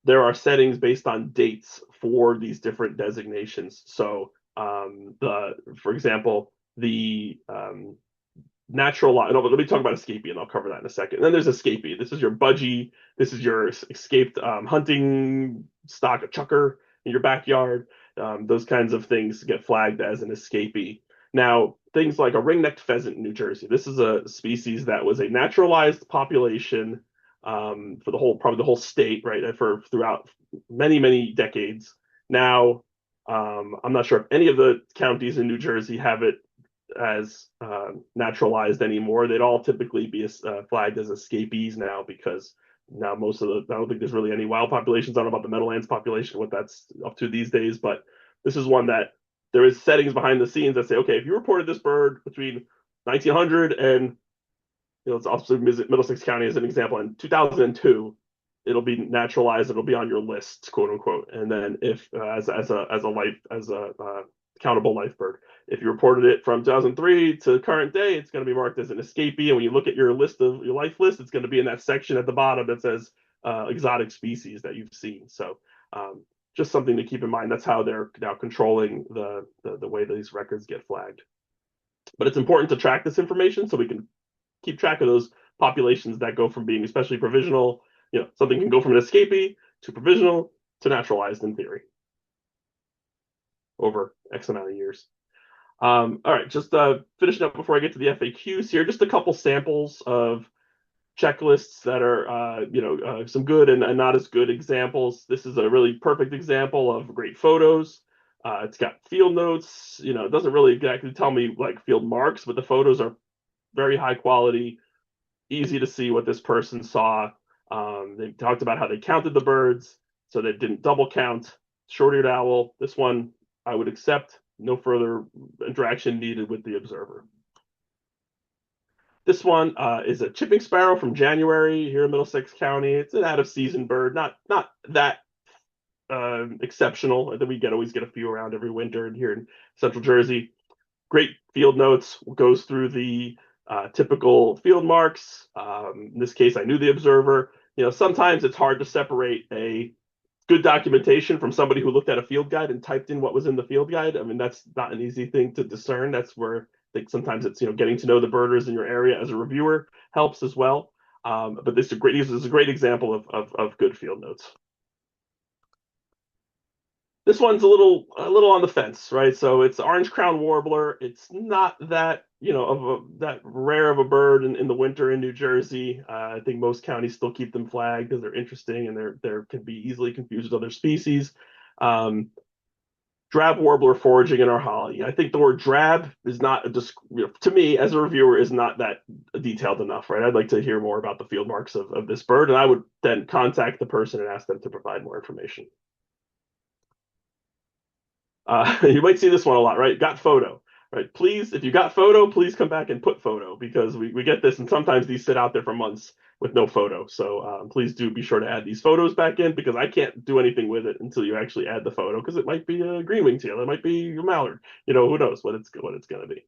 there are settings based on dates for these different designations. So for example, the let me talk about escapee, and I'll cover that in a second. And then there's escapee. This is your budgie. This is your escaped hunting stock, a chucker in your backyard. Those kinds of things get flagged as an escapee. Now, things like a ring-necked pheasant in New Jersey. This is a species that was a naturalized population for probably the whole state, right? Throughout many, many decades. Now, I'm not sure if any of the counties in New Jersey have it as naturalized anymore. They'd all typically be flagged as escapees now, because now I don't think there's really any wild populations. I don't know about the Meadowlands population, what that's up to these days, but this is one that there is settings behind the scenes that say, okay, if you reported this bird between 1900 and let's also Middlesex County as an example, in 2002, it'll be naturalized. It'll be on your list, quote unquote. And then if as a countable life bird, if you reported it from 2003 to current day, it's going to be marked as an escapee. And when you look at your life list, it's going to be in that section at the bottom that says exotic species that you've seen. So just something to keep in mind. That's how they're now controlling the way these records get flagged. But it's important to track this information so we can keep track of those populations that go from being especially provisional. Something can go from an escapee to provisional to naturalized in theory over X amount of years. All right, just finishing up before I get to the FAQs here, just a couple samples of checklists that are, some good and not as good examples. This is a really perfect example of great photos. It's got field notes. It doesn't really exactly tell me like field marks, but the photos are very high quality, easy to see what this person saw. They talked about how they counted the birds, so they didn't double count. Short-eared owl, this one I would accept no further interaction needed with the observer. This one is a chipping sparrow from January here in Middlesex County. It's an out-of-season bird, not that exceptional. We always get a few around every winter here in Central Jersey. Great field notes, goes through the typical field marks. In this case, I knew the observer. Sometimes it's hard to separate a good documentation from somebody who looked at a field guide and typed in what was in the field guide. I mean, that's not an easy thing to discern. That's where I think sometimes it's getting to know the birders in your area as a reviewer helps as well. But this is a great example of good field notes. This one's a little on the fence, right? So it's orange crown warbler. It's not that that rare of a bird in the winter in New Jersey. I think most counties still keep them flagged because they're interesting and they're can be easily confused with other species. Drab warbler foraging in our holly. I think the word drab is not to me as a reviewer is not that detailed enough, right? I'd like to hear more about the field marks of this bird, and I would then contact the person and ask them to provide more information. You might see this one a lot, right? Got photo, right? Please, if you got photo, please come back and put photo because we get this, and sometimes these sit out there for months with no photo. So please do be sure to add these photos back in because I can't do anything with it until you actually add the photo because it might be a green wing teal, it might be a mallard, who knows what it's going to be.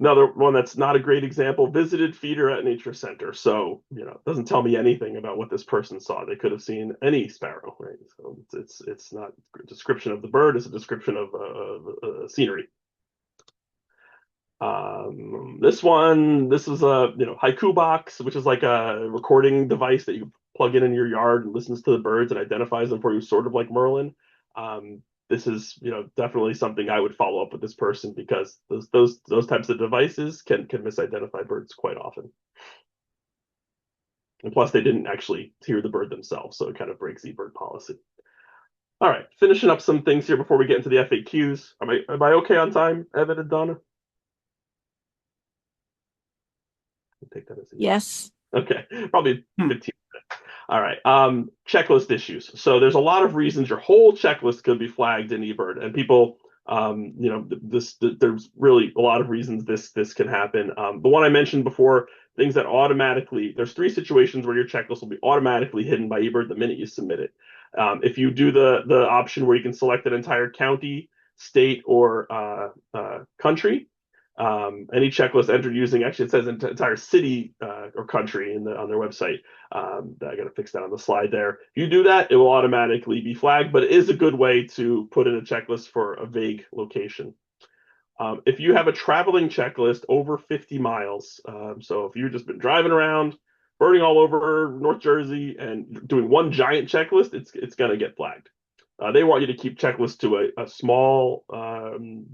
Another one that's not a great example, visited feeder at nature center. So, it doesn't tell me anything about what this person saw. They could have seen any sparrow, right? So it's not a description of the bird, it's a description of scenery. This is a haiku box, which is like a recording device that you plug in your yard and listens to the birds and identifies them for you, sort of like Merlin. This is definitely something I would follow up with this person because those types of devices can misidentify birds quite often. And plus they didn't actually hear the bird themselves, so it kind of breaks eBird policy. All right, finishing up some things here before we get into the FAQs. Am I okay on time, Evan and Donna? I'll take that as yes. Okay, probably 15 minutes. All right. Checklist issues. So there's a lot of reasons your whole checklist could be flagged in eBird, and people, there's really a lot of reasons this can happen. The one I mentioned before, things that there's 3 situations where your checklist will be automatically hidden by eBird the minute you submit it. If you do the option where you can select an entire county, state, or country, any checklist entered using, actually it says entire city or country on their website. I got to fix that on the slide there. If you do that, it will automatically be flagged, but it is a good way to put in a checklist for a vague location. If you have a traveling checklist over 50 miles, so if you've just been driving around, birding all over North Jersey and doing one giant checklist, it's going to get flagged. They want you to keep checklists to a small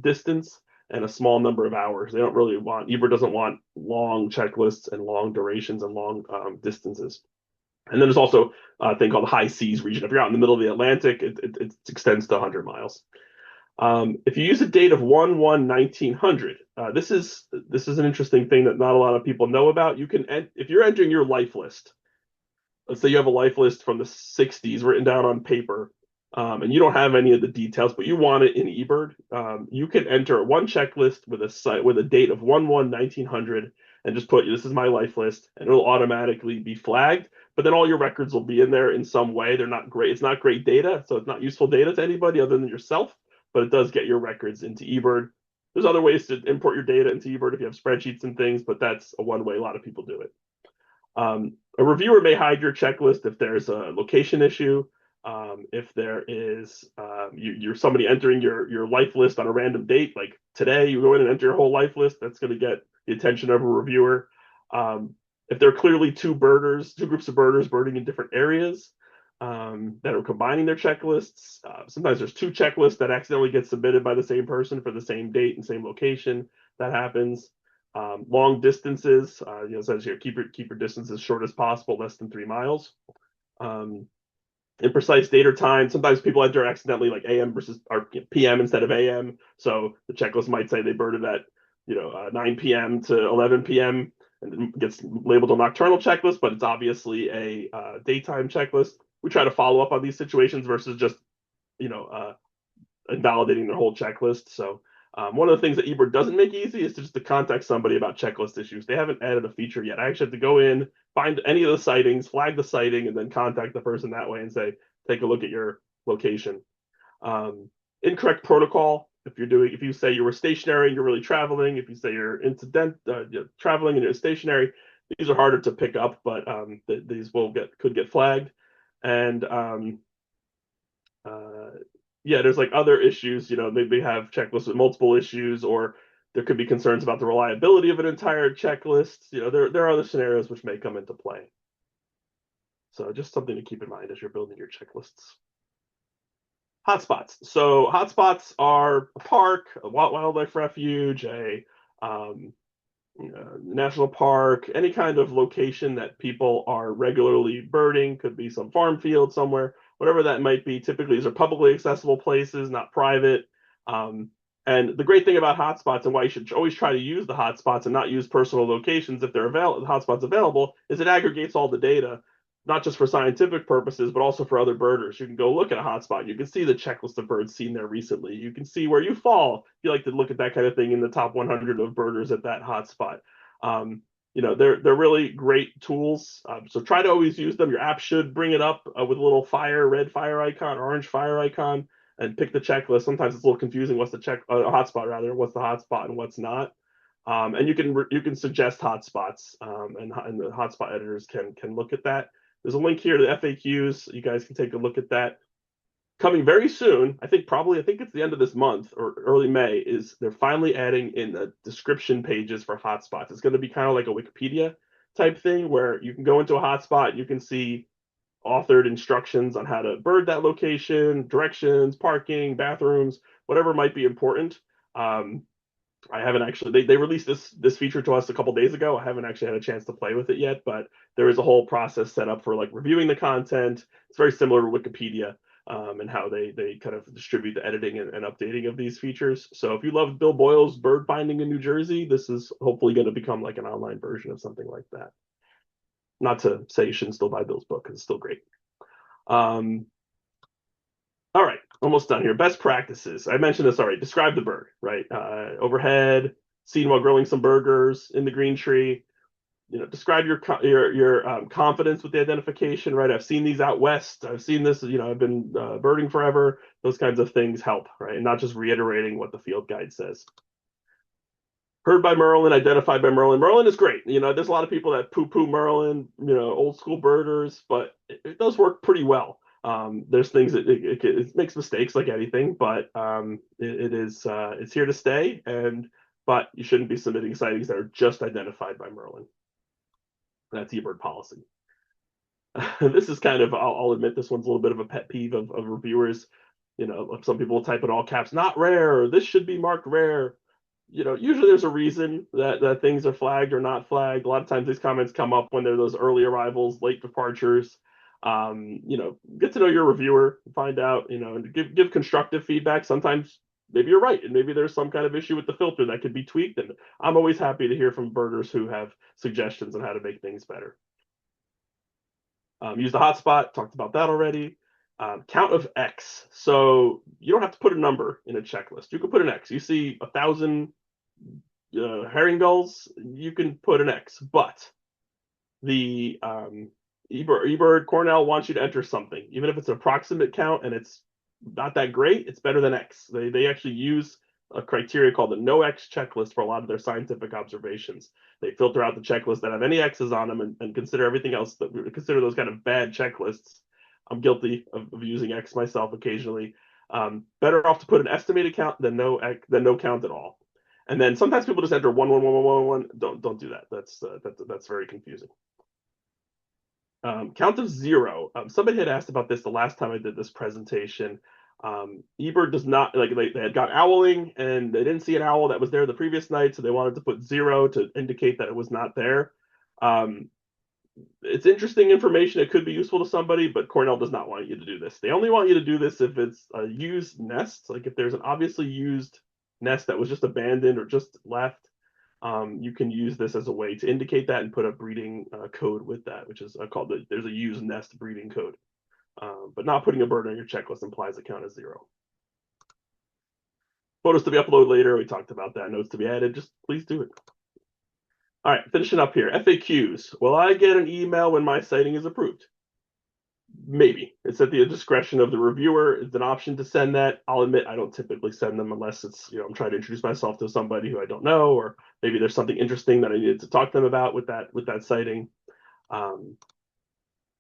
distance and a small number of hours. They don't really eBird doesn't want long checklists and long durations and long distances. And then there's also a thing called high seas region. If you're out in the middle of the Atlantic, it extends to 100 miles. If you use a date of 1/1/1900, this is an interesting thing that not a lot of people know about. You can, if you're entering your life list, let's say you have a life list from the 60s written down on paper, and you don't have any of the details, but you want it in eBird, you can enter one checklist with a date of 1/1/1900 and just put, this is my life list, and it'll automatically be flagged. But then all your records will be in there in some way. They're not great. It's not great data, so it's not useful data to anybody other than yourself, but it does get your records into eBird. There's other ways to import your data into eBird if you have spreadsheets and things, but that's one way a lot of people do it. A reviewer may hide your checklist if there's a location issue. If there is you're somebody entering your life list on a random date, like today, you go in and enter your whole life list, that's going to get the attention of a reviewer. If there are clearly two groups of birders birding in different areas that are combining their checklists, sometimes there's 2 checklists that accidentally get submitted by the same person for the same date and same location. That happens. Long distances, it says here, keep your distance as short as possible, less than 3 miles. Imprecise date or time. Sometimes people enter accidentally like AM or PM instead of AM. So the checklist might say they birded at 9 p.m. to 11 p.m. and it gets labeled a nocturnal checklist, but it's obviously a daytime checklist. We try to follow up on these situations versus just invalidating their whole checklist. So one of the things that eBird doesn't make easy is just to contact somebody about checklist issues. They haven't added a feature yet. I actually have to go in, find any of the sightings, flag the sighting, and then contact the person that way and say, take a look at your location. Incorrect protocol. If you say you were stationary and you're really traveling, if you say you're traveling and you're stationary, these are harder to pick up, but these could get flagged. And yeah, there's like other issues. Maybe have checklists with multiple issues, or there could be concerns about the reliability of an entire checklist. There are other scenarios which may come into play. So just something to keep in mind as you're building your checklists. Hotspots. So hotspots are a park, a wildlife refuge, a national park, any kind of location that people are regularly birding. Could be some farm field somewhere, whatever that might be. Typically, these are publicly accessible places, not private. And the great thing about hotspots and why you should always try to use the hotspots and not use personal locations if they're hotspots available is it aggregates all the data, not just for scientific purposes, but also for other birders. You can go look at a hotspot. You can see the checklist of birds seen there recently. You can see where you fall. If you like to look at that kind of thing in the top 100 of birders at that hotspot. They're really great tools. So try to always use them. Your app should bring it up with a little red fire icon, orange fire icon, and pick the checklist. Sometimes it's a little confusing. What's the hotspot rather? What's the hotspot and what's not? And you can suggest hotspots, and the hotspot editors can look at that. There's a link here to the FAQs. You guys can take a look at that. Coming very soon, I think it's the end of this month or early May, is they're finally adding in the description pages for hotspots. It's going to be kind of like a Wikipedia type thing where you can go into a hotspot and you can see authored instructions on how to bird that location, directions, parking, bathrooms, whatever might be important. I haven't actually they released this feature to us a couple days ago. I haven't actually had a chance to play with it yet, but there is a whole process set up for like reviewing the content. It's very similar to Wikipedia, and how they kind of distribute the editing and updating of these features. So if you love Bill Boyle's bird finding in New Jersey, this is hopefully going to become like an online version of something like that. Not to say you shouldn't still buy Bill's book, because it's still great. All right, almost done here. Best practices. I mentioned this already. Describe the bird, right? Overhead, seen while grilling some burgers in the green tree. Describe your confidence with the identification, right? I've seen these out west. I've seen this. I've been birding forever. Those kinds of things help, right? And not just reiterating what the field guide says. Heard by Merlin, identified by Merlin. Merlin is great. There's a lot of people that poo-poo Merlin, old school birders, but it does work pretty well. There's things that it makes mistakes like anything, but it's here to stay. But you shouldn't be submitting sightings that are just identified by Merlin. That's eBird policy. This is kind of, I'll admit, this one's a little bit of a pet peeve of reviewers. Some people will type in all caps, not rare, or this should be marked rare. Usually there's a reason that things are flagged or not flagged. A lot of times these comments come up when they're those early arrivals, late departures. Get to know your reviewer, find out, and give constructive feedback. Sometimes maybe you're right, and maybe there's some kind of issue with the filter that could be tweaked. And I'm always happy to hear from birders who have suggestions on how to make things better. Use the hotspot, talked about that already. Count of X. So you don't have to put a number in a checklist. You can put an X. You see 1,000 herring gulls, you can put an X. But the eBird Cornell wants you to enter something, even if it's an approximate count and it's not that great. It's better than X. They actually use a criteria called the no X checklist for a lot of their scientific observations. They filter out the checklists that have any X's on them and consider everything else, consider those kind of bad checklists. I'm guilty of using X myself occasionally. Better off to put an estimated count than no count at all. And then sometimes people just enter 11111. Don't do that. That's very confusing. Count of 0. Somebody had asked about this the last time I did this presentation. eBird does not, like, they had got owling and they didn't see an owl that was there the previous night, so they wanted to put 0 to indicate that it was not there. It's interesting information. It could be useful to somebody, but Cornell does not want you to do this. They only want you to do this if it's a used nest, like if there's an obviously used nest that was just abandoned or just left. You can use this as a way to indicate that and put a breeding code with that, which is called there's a used nest breeding code. But not putting a bird on your checklist implies a count of 0. Photos to be uploaded later. We talked about that. Notes to be added. Just please do it. All right, finishing up here. FAQs. Will I get an email when my sighting is approved? Maybe. It's at the discretion of the reviewer. It's an option to send that. I'll admit I don't typically send them unless it's, I'm trying to introduce myself to somebody who I don't know, or maybe there's something interesting that I needed to talk to them about with that sighting.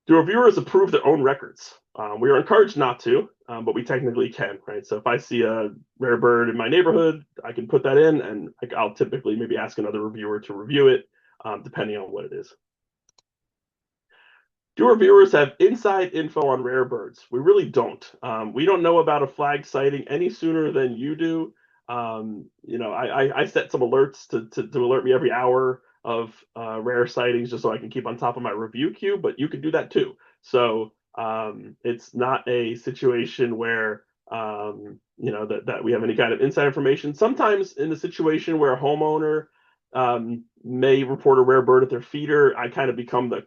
Do reviewers approve their own records? We are encouraged not to, but we technically can, right? So if I see a rare bird in my neighborhood, I can put that in, and I'll typically maybe ask another reviewer to review it, depending on what it is. Do reviewers have inside info on rare birds? We really don't. We don't know about a flag sighting any sooner than you do. I set some alerts to alert me every hour of rare sightings just so I can keep on top of my review queue, but you can do that too. So it's not a situation where that we have any kind of inside information. Sometimes in the situation where a homeowner may report a rare bird at their feeder, I kind of become the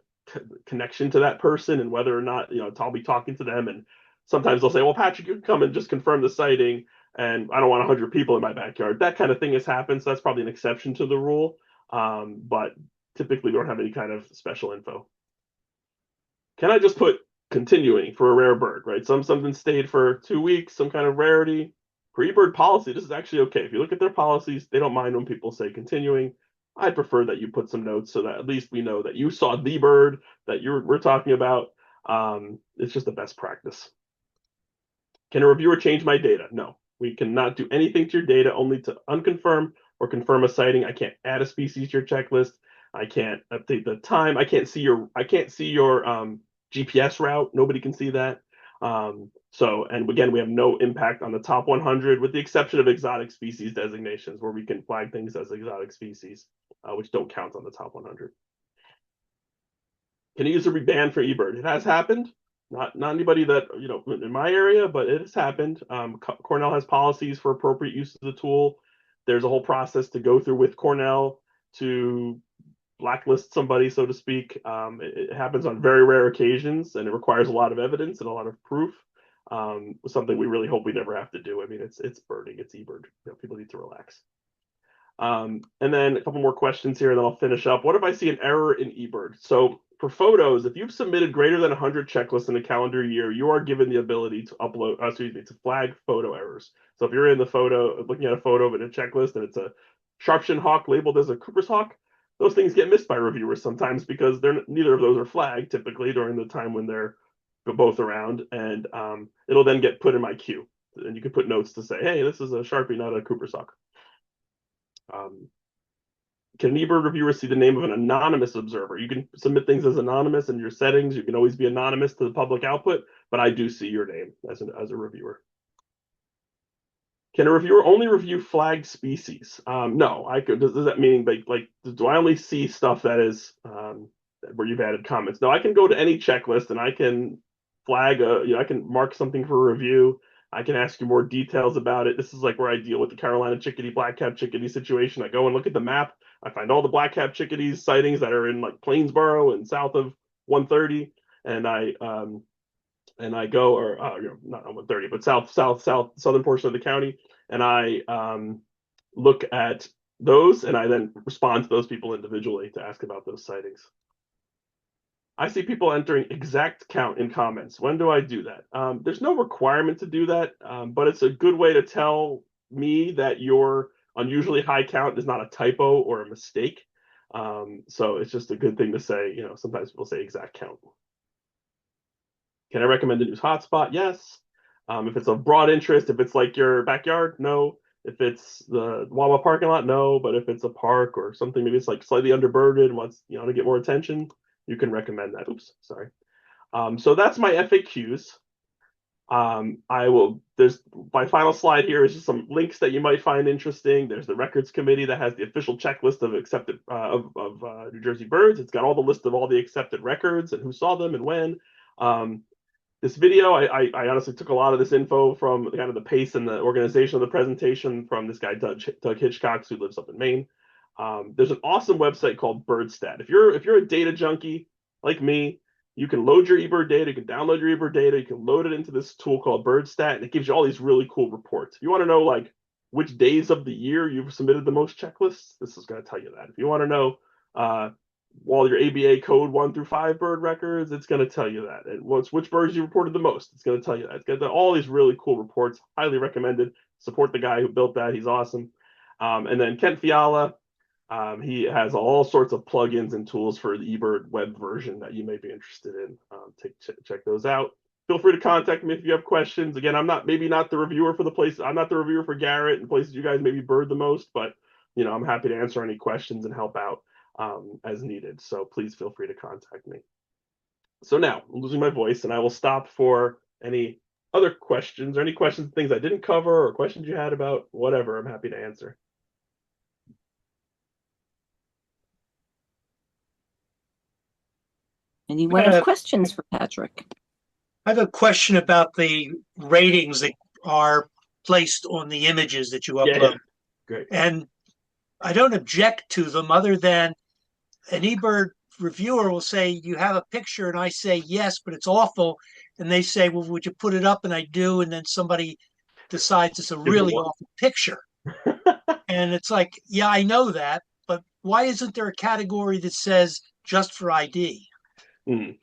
connection to that person, and whether or not I'll be talking to them, and sometimes they'll say, well, Patrick, you can come and just confirm the sighting, and I don't want 100 people in my backyard. That kind of thing has happened, so that's probably an exception to the rule, but typically don't have any kind of special info. Can I just put continuing for a rare bird, right? Something stayed for 2 weeks, some kind of rarity. For eBird policy, this is actually okay. If you look at their policies, they don't mind when people say continuing. I prefer that you put some notes so that at least we know that you saw the bird that we're talking about. It's just the best practice. Can a reviewer change my data? No, we cannot do anything to your data, only to unconfirm or confirm a sighting. I can't add a species to your checklist. I can't update the time. I can't see your GPS route. Nobody can see that. And again, we have no impact on the top 100, with the exception of exotic species designations, where we can flag things as exotic species, which don't count on the top 100. Can a user be banned for eBird? It has happened. Not anybody that in my area, but it has happened. Cornell has policies for appropriate use of the tool. There's a whole process to go through with Cornell to blacklist somebody, so to speak. It happens on very rare occasions, and it requires a lot of evidence and a lot of proof. Something we really hope we never have to do. I mean, it's birding, it's eBird. People need to relax. And then a couple more questions here, and then I'll finish up. What if I see an error in eBird? So for photos, if you've submitted greater than 100 checklists in a calendar year, you are given the ability to flag photo errors. So if you're in the photo, looking at a photo of a checklist, and it's a Sharpshin hawk labeled as a Cooper's hawk, those things get missed by reviewers sometimes because neither of those are flagged typically during the time when they're both around, and it'll then get put in my queue, and you can put notes to say, hey, this is a Sharpie, not a Cooper's hawk. Can an eBird reviewer see the name of an anonymous observer? You can submit things as anonymous in your settings. You can always be anonymous to the public output, but I do see your name as a reviewer. Can a reviewer only review flagged species? No, I could. Does that mean like do I only see stuff that is where you've added comments? No, I can go to any checklist and I can flag I can mark something for review. I can ask you more details about it. This is like where I deal with the Carolina chickadee, black-capped chickadee situation. I go and look at the map. I find all the black-capped chickadees sightings that are in like Plainsboro and south of 130, and I go, or not on 130, but southern portion of the county, and I look at those, and I then respond to those people individually to ask about those sightings. I see people entering exact count in comments. When do I do that? There's no requirement to do that, but it's a good way to tell me that your unusually high count is not a typo or a mistake. So it's just a good thing to say. Sometimes people say exact count. Can I recommend a news hotspot? Yes. If it's of broad interest, if it's like your backyard, no. If it's the Wawa parking lot, no. But if it's a park or something, maybe it's like slightly underbirded and wants to get more attention, you can recommend that. Oops, sorry. So that's my FAQs. There's my final slide here is just some links that you might find interesting. There's the records committee that has the official checklist of accepted of New Jersey birds. It's got all the list of all the accepted records and who saw them and when. This video, I honestly took a lot of this info from kind of the pace and the organization of the presentation from this guy, Doug Hitchcock, who lives up in Maine. There's an awesome website called BirdStat. If you're a data junkie like me, you can load your eBird data, you can download your eBird data, you can load it into this tool called BirdStat, and it gives you all these really cool reports. If you want to know like which days of the year you've submitted the most checklists, this is going to tell you that. If you want to know all your ABA code 1 through 5 bird records, it's going to tell you that. And which birds you reported the most, it's going to tell you that. It's got all these really cool reports, highly recommended. Support the guy who built that. He's awesome. And then Kent Fiala, he has all sorts of plugins and tools for the eBird web version that you may be interested in. Check those out. Feel free to contact me if you have questions. Again, I'm not the reviewer for the place. I'm not the reviewer for Garrett and places you guys maybe bird the most, but I'm happy to answer any questions and help out as needed. So please feel free to contact me. So now I'm losing my voice, and I will stop for any other questions or any questions, things I didn't cover, or questions you had about whatever. I'm happy to answer. Anyone have questions for Patrick? I have a question about the ratings that are placed on the images that you upload. Yeah. Great. And I don't object to them, other than an eBird reviewer will say, you have a picture, and I say yes, but it's awful. And they say, well, would you put it up? And I do. And then somebody decides it's a really awful picture. And it's like, yeah, I know that, but why isn't there a category that says just for ID?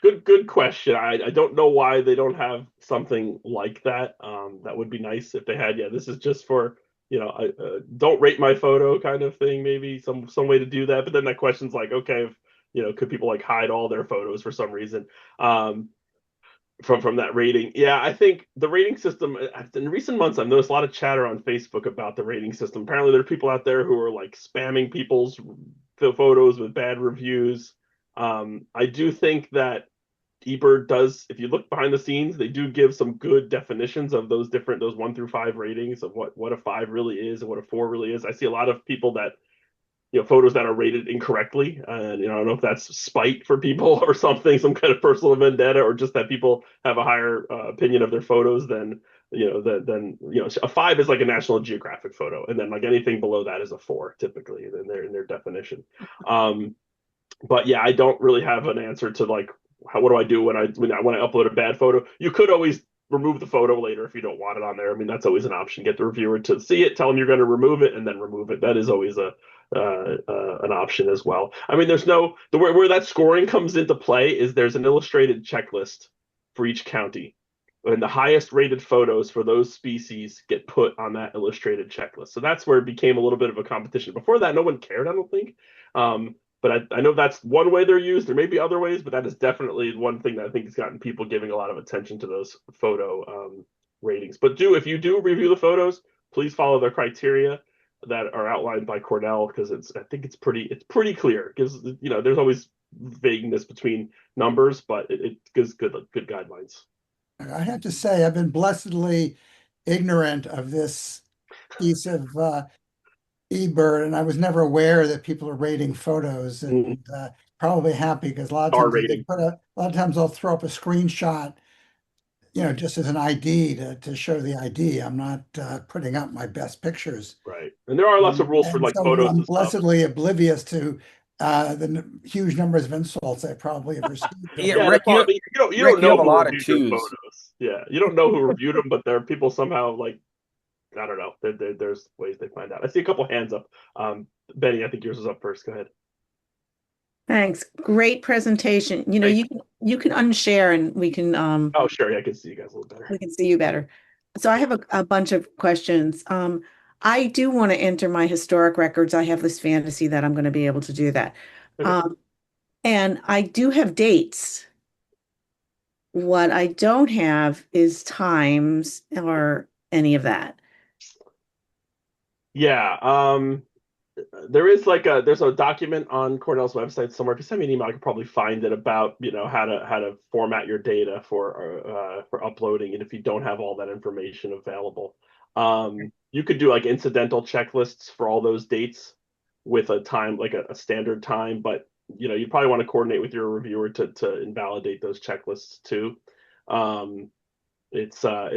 Good question. I don't know why they don't have something like that. That would be nice if they had. Yeah, this is just for don't rate my photo kind of thing. Maybe some way to do that. But then that question's like, okay, if, could people like hide all their photos for some reason from that rating? Yeah, I think the rating system in recent months, I've noticed a lot of chatter on Facebook about the rating system. Apparently, there are people out there who are like spamming people's photos with bad reviews. I do think that eBird does, if you look behind the scenes, they do give some good definitions of those 1 through 5 ratings of what a 5 really is and what a 4 really is. I see a lot of people that, photos that are rated incorrectly. And, I don't know if that's spite for people or something, some kind of personal vendetta, or just that people have a higher opinion of their photos than a 5 is like a National Geographic photo. And then like anything below that is a 4 typically in their definition. But yeah, I don't really have an answer to like, what do I do when I upload a bad photo? You could always remove the photo later if you don't want it on there. I mean, that's always an option. Get the reviewer to see it, tell them you're going to remove it, and then remove it. That is always an option as well. I mean, there's no where that scoring comes into play is there's an illustrated checklist for each county, and the highest rated photos for those species get put on that illustrated checklist. So that's where it became a little bit of a competition. Before that, no one cared, I don't think. But I know that's one way they're used. There may be other ways, but that is definitely one thing that I think has gotten people giving a lot of attention to those photo ratings. But if you do review the photos, please follow the criteria that are outlined by Cornell, because I think it's pretty clear. It gives, there's always vagueness between numbers, but it gives good guidelines. I have to say, I've been blessedly ignorant of this piece of eBird, and I was never aware that people are rating photos, and probably happy, because a lot of times they'll throw up a screenshot, just as an ID to show the ID. I'm not putting up my best pictures. Right. And there are lots of rules for like so photos. I'm and blessedly oblivious to the huge numbers of insults I probably have received. Yeah, Rick, you don't know have a who lot of reviewed your twos. photos. Yeah, you don't know who reviewed them, but there are people somehow like, I don't know. There's ways they find out. I see a couple hands up. Benny, I think yours was up first. Go ahead. Thanks. Great presentation. You can unshare and we can Oh, sure. Yeah, I can see you guys a little better. we can see you better. So I have a bunch of questions. I do want to enter my historic records. I have this fantasy that I'm going to be able to do that. Okay. And I do have dates. What I don't have is times or any of that. Yeah. There's a document on Cornell's website somewhere. If you send me an email, I could probably find it about how to format your data for uploading, and if you don't have all that information available, you could do like incidental checklists for all those dates with a time, like a standard time, but you probably want to coordinate with your reviewer to invalidate those checklists too. It's a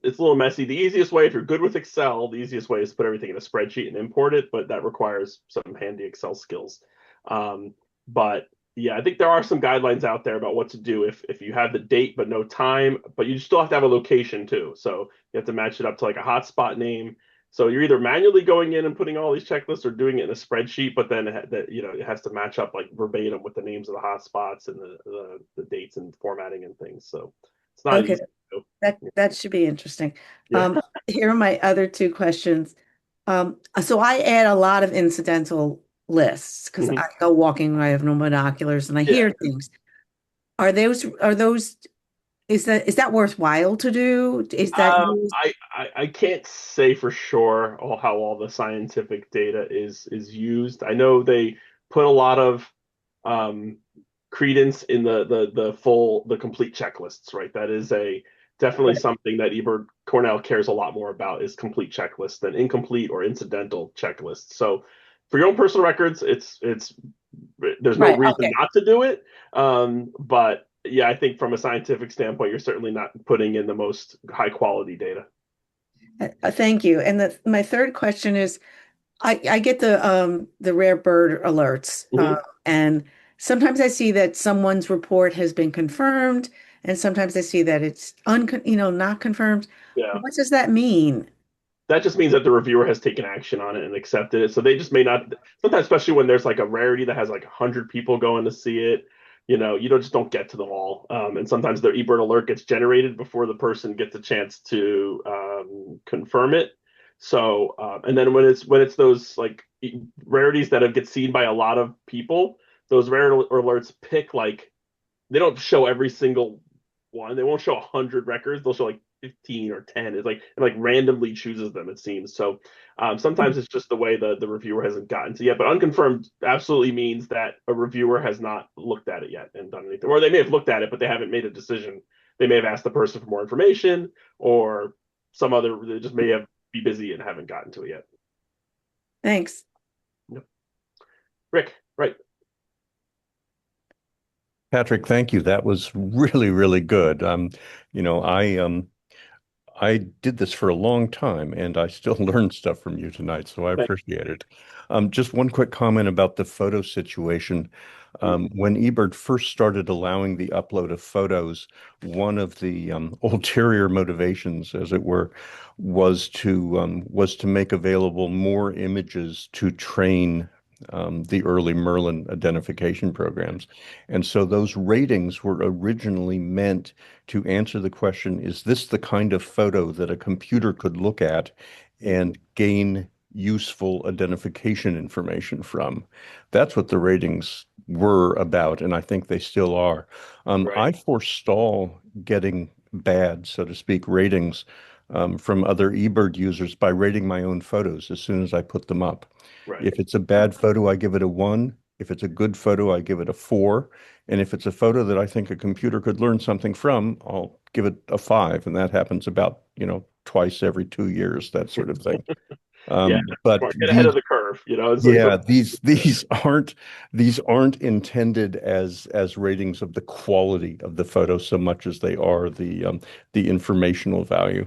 little messy. The easiest way, if you're good with Excel, the easiest way is to put everything in a spreadsheet and import it, but that requires some handy Excel skills. But yeah, I think there are some guidelines out there about what to do if you have the date but no time, but you still have to have a location too. So you have to match it up to like a hotspot name, So you're either manually going in and putting all these checklists or doing it in a spreadsheet, but then it has to match up like verbatim with the names of the hotspots and the dates and formatting and things. So it's not Okay, easy to that should be interesting. Yeah. Here are my other two questions. So I add a lot of incidental lists because Mhm. I go walking, I have no binoculars, and I Yeah. hear things. Are those is that worthwhile to do? Is that used? I can't say for sure how all the scientific data is used. I know they put a lot of um, credence in the complete checklists, right? That is a definitely something that eBird Cornell cares a lot more about is complete checklists than incomplete or incidental checklists. So for your own personal records, it's there's no Right. reason Okay. not to do it. But yeah, I think from a scientific standpoint, you're certainly not putting in the most high quality data. Thank you. And my third question is, I get the rare bird alerts, Mhm. and sometimes I see that someone's report has been confirmed, and sometimes I see that it's not confirmed. Yeah. What does that mean? That just means that the reviewer has taken action on it and accepted it. So they just may not, sometimes, especially when there's like a rarity that has like 100 people going to see it, you don't get to them all. And sometimes their eBird alert gets generated before the person gets a chance to confirm it. So, and then when it's those like rarities that have get seen by a lot of people, those rare alerts pick like they don't show every single one. They won't show 100 records. They'll show like 15 or 10. It's like it like randomly chooses them. It seems so. Sometimes it's just the way the reviewer hasn't gotten to yet. But unconfirmed absolutely means that a reviewer has not looked at it yet and done anything, or they may have looked at it but they haven't made a decision. They may have asked the person for more information or some other. They just may have be busy and haven't gotten to it yet. Thanks. Yep. Rick, right? Patrick, thank you. That was really, really good. You know, I did this for a long time and I still learned stuff from you tonight, so I Thank appreciate it. Just one quick comment about the photo situation. you. When eBird first started allowing the upload of photos, one of the ulterior motivations, as it were, was to make available more images to train the early Merlin identification programs. And so those ratings were originally meant to answer the question, is this the kind of photo that a computer could look at and gain useful identification information from? That's what the ratings were about, and I think they still are. Right, I forestall getting bad, so to speak, ratings from other eBird users by rating my own photos as soon as I put them up. right. If it's a bad photo, I give it a 1. If it's a good photo, I give it a 4. And if it's a photo that I think a computer could learn something from, I'll give it a 5. And that happens about, twice every 2 years, that sort of thing. Yeah, But smart. Get ahead of the curve. yeah, these aren't intended as ratings of the quality of the photo so much as they are the informational value.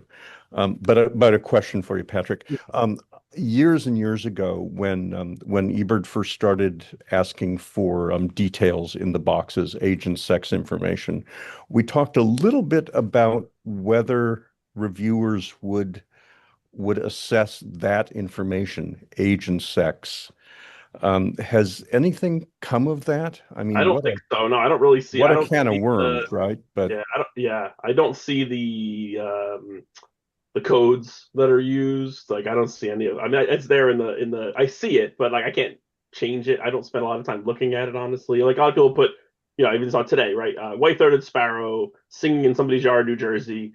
But a question for you, Patrick. Years and years ago, when eBird first started asking for details in the boxes, age and sex information, we talked a little bit about whether reviewers would assess that information, age and sex. Has anything come of that? I I mean, don't think so. No, I don't really see. what I a don't can of see the. worms, right? But Yeah, I don't. Yeah, I don't see the codes that are used. Like, I don't see any of. I mean, it's there in the. I see it, but like, I can't change it. I don't spend a lot of time looking at it, honestly. Like, a lot of people put. I even saw today, right? White-throated sparrow singing in somebody's yard, New Jersey.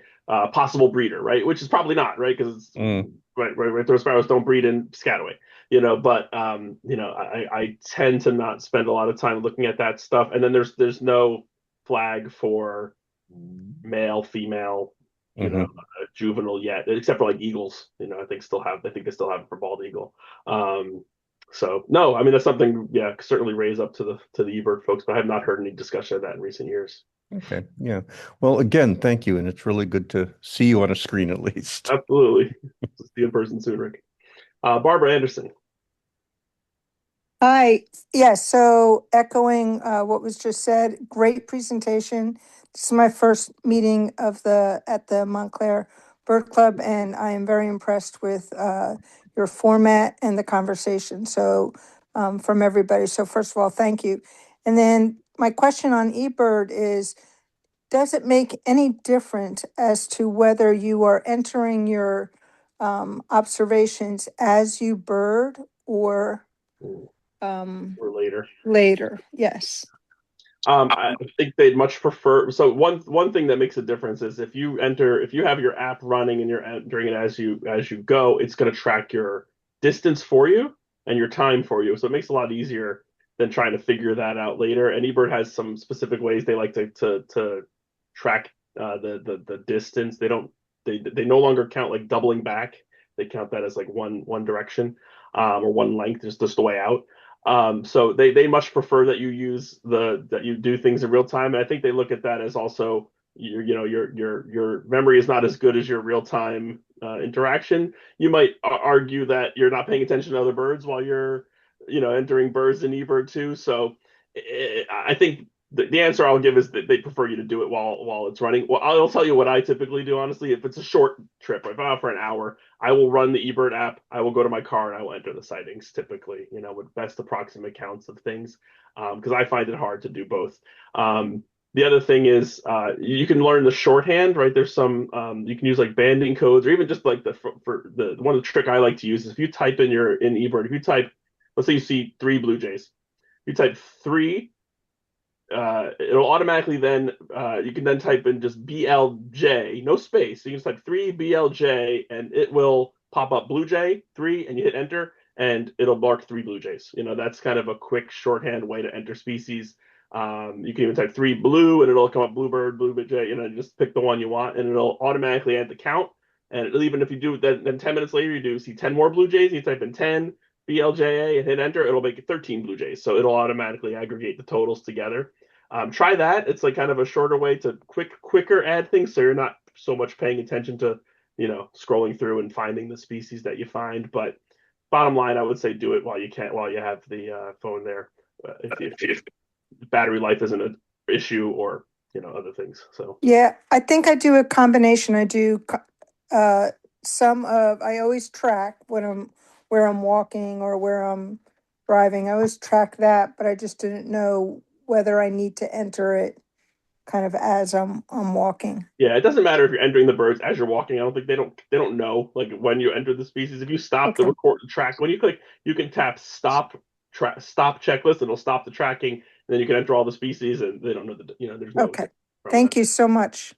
Possible breeder, right? Which is probably not, right? Because mm, white-throated sparrows don't breed in Piscataway. But I tend to not spend a lot of time looking at that stuff. And then there's no flag for male, female, mhm. juvenile yet, except for like eagles. I think they still have it for bald eagle. So no, I mean that's something, yeah, certainly raise up to the eBird folks, but I have not heard any discussion of that in recent years. Okay, yeah. Well, again, thank you, and it's really good to see you on a screen at least. Absolutely. See you in person soon, Rick. Barbara Anderson. Hi. Yes. So echoing what was just said, great presentation. This is my first meeting at the Montclair Bird Club, and I am very impressed with your format and the conversation. So from everybody. So first of all, thank you. And then my question on eBird is, does it make any difference as to whether you are entering your observations as you bird or Or later. later? Yes. I think they'd much prefer. So one thing that makes a difference is if you have your app running and you're entering it as you go, it's going to track your distance for you and your time for you. So it makes it a lot easier than trying to figure that out later. And eBird has some specific ways they like to track the distance. They no longer count like doubling back. They count that as like one direction or one length, just the way out. So they much prefer that that you do things in real time, and I think they look at that as also your memory is not as good as your real time interaction. You might argue that you're not paying attention to other birds while you're entering birds in eBird too. So I think the answer I'll give is that they prefer you to do it while it's running. Well, I'll tell you what I typically do, honestly. If it's a short trip, if I'm out for an hour, I will run the eBird app. I will go to my car and I will enter the sightings typically, with best approximate counts of things, because I find it hard to do both. The other thing is you can learn the shorthand, right? There's some you can use like banding codes, or even just like for the one of the trick I like to use is if you type in eBird, if you type, let's say you see 3 blue jays, you type 3. It'll automatically then you can then type in just BLJ, no space. So you can type 3 BLJ and it will pop up blue jay 3 and you hit enter and it'll mark 3 blue jays. That's kind of a quick shorthand way to enter species. You can even type 3 blue and it'll come up bluebird, blue jay. Just pick the one you want and it'll automatically add the count. And even if you do that, then 10 minutes later you do see 10 more blue jays. You type in 10 BLJA and hit enter. It'll make it 13 blue jays. So it'll automatically aggregate the totals together. Try that. It's like kind of a shorter way to quicker add things, so you're not so much paying attention to scrolling through and finding the species that you find. But bottom line, I would say do it while you have the phone there, if battery life isn't an issue or other things. So Yeah, I think I do a combination. I do I always track where I'm walking or where I'm driving. I always track that, but I just didn't know whether I need to enter it kind of as I'm walking. yeah, it doesn't matter if you're entering the birds as you're walking. I don't think they don't know like when you enter the species. If you stop the record track, when you click, you can tap stop checklist. It'll stop the tracking, and then you can enter all the species, and they don't know there's no. Okay, thank you so much.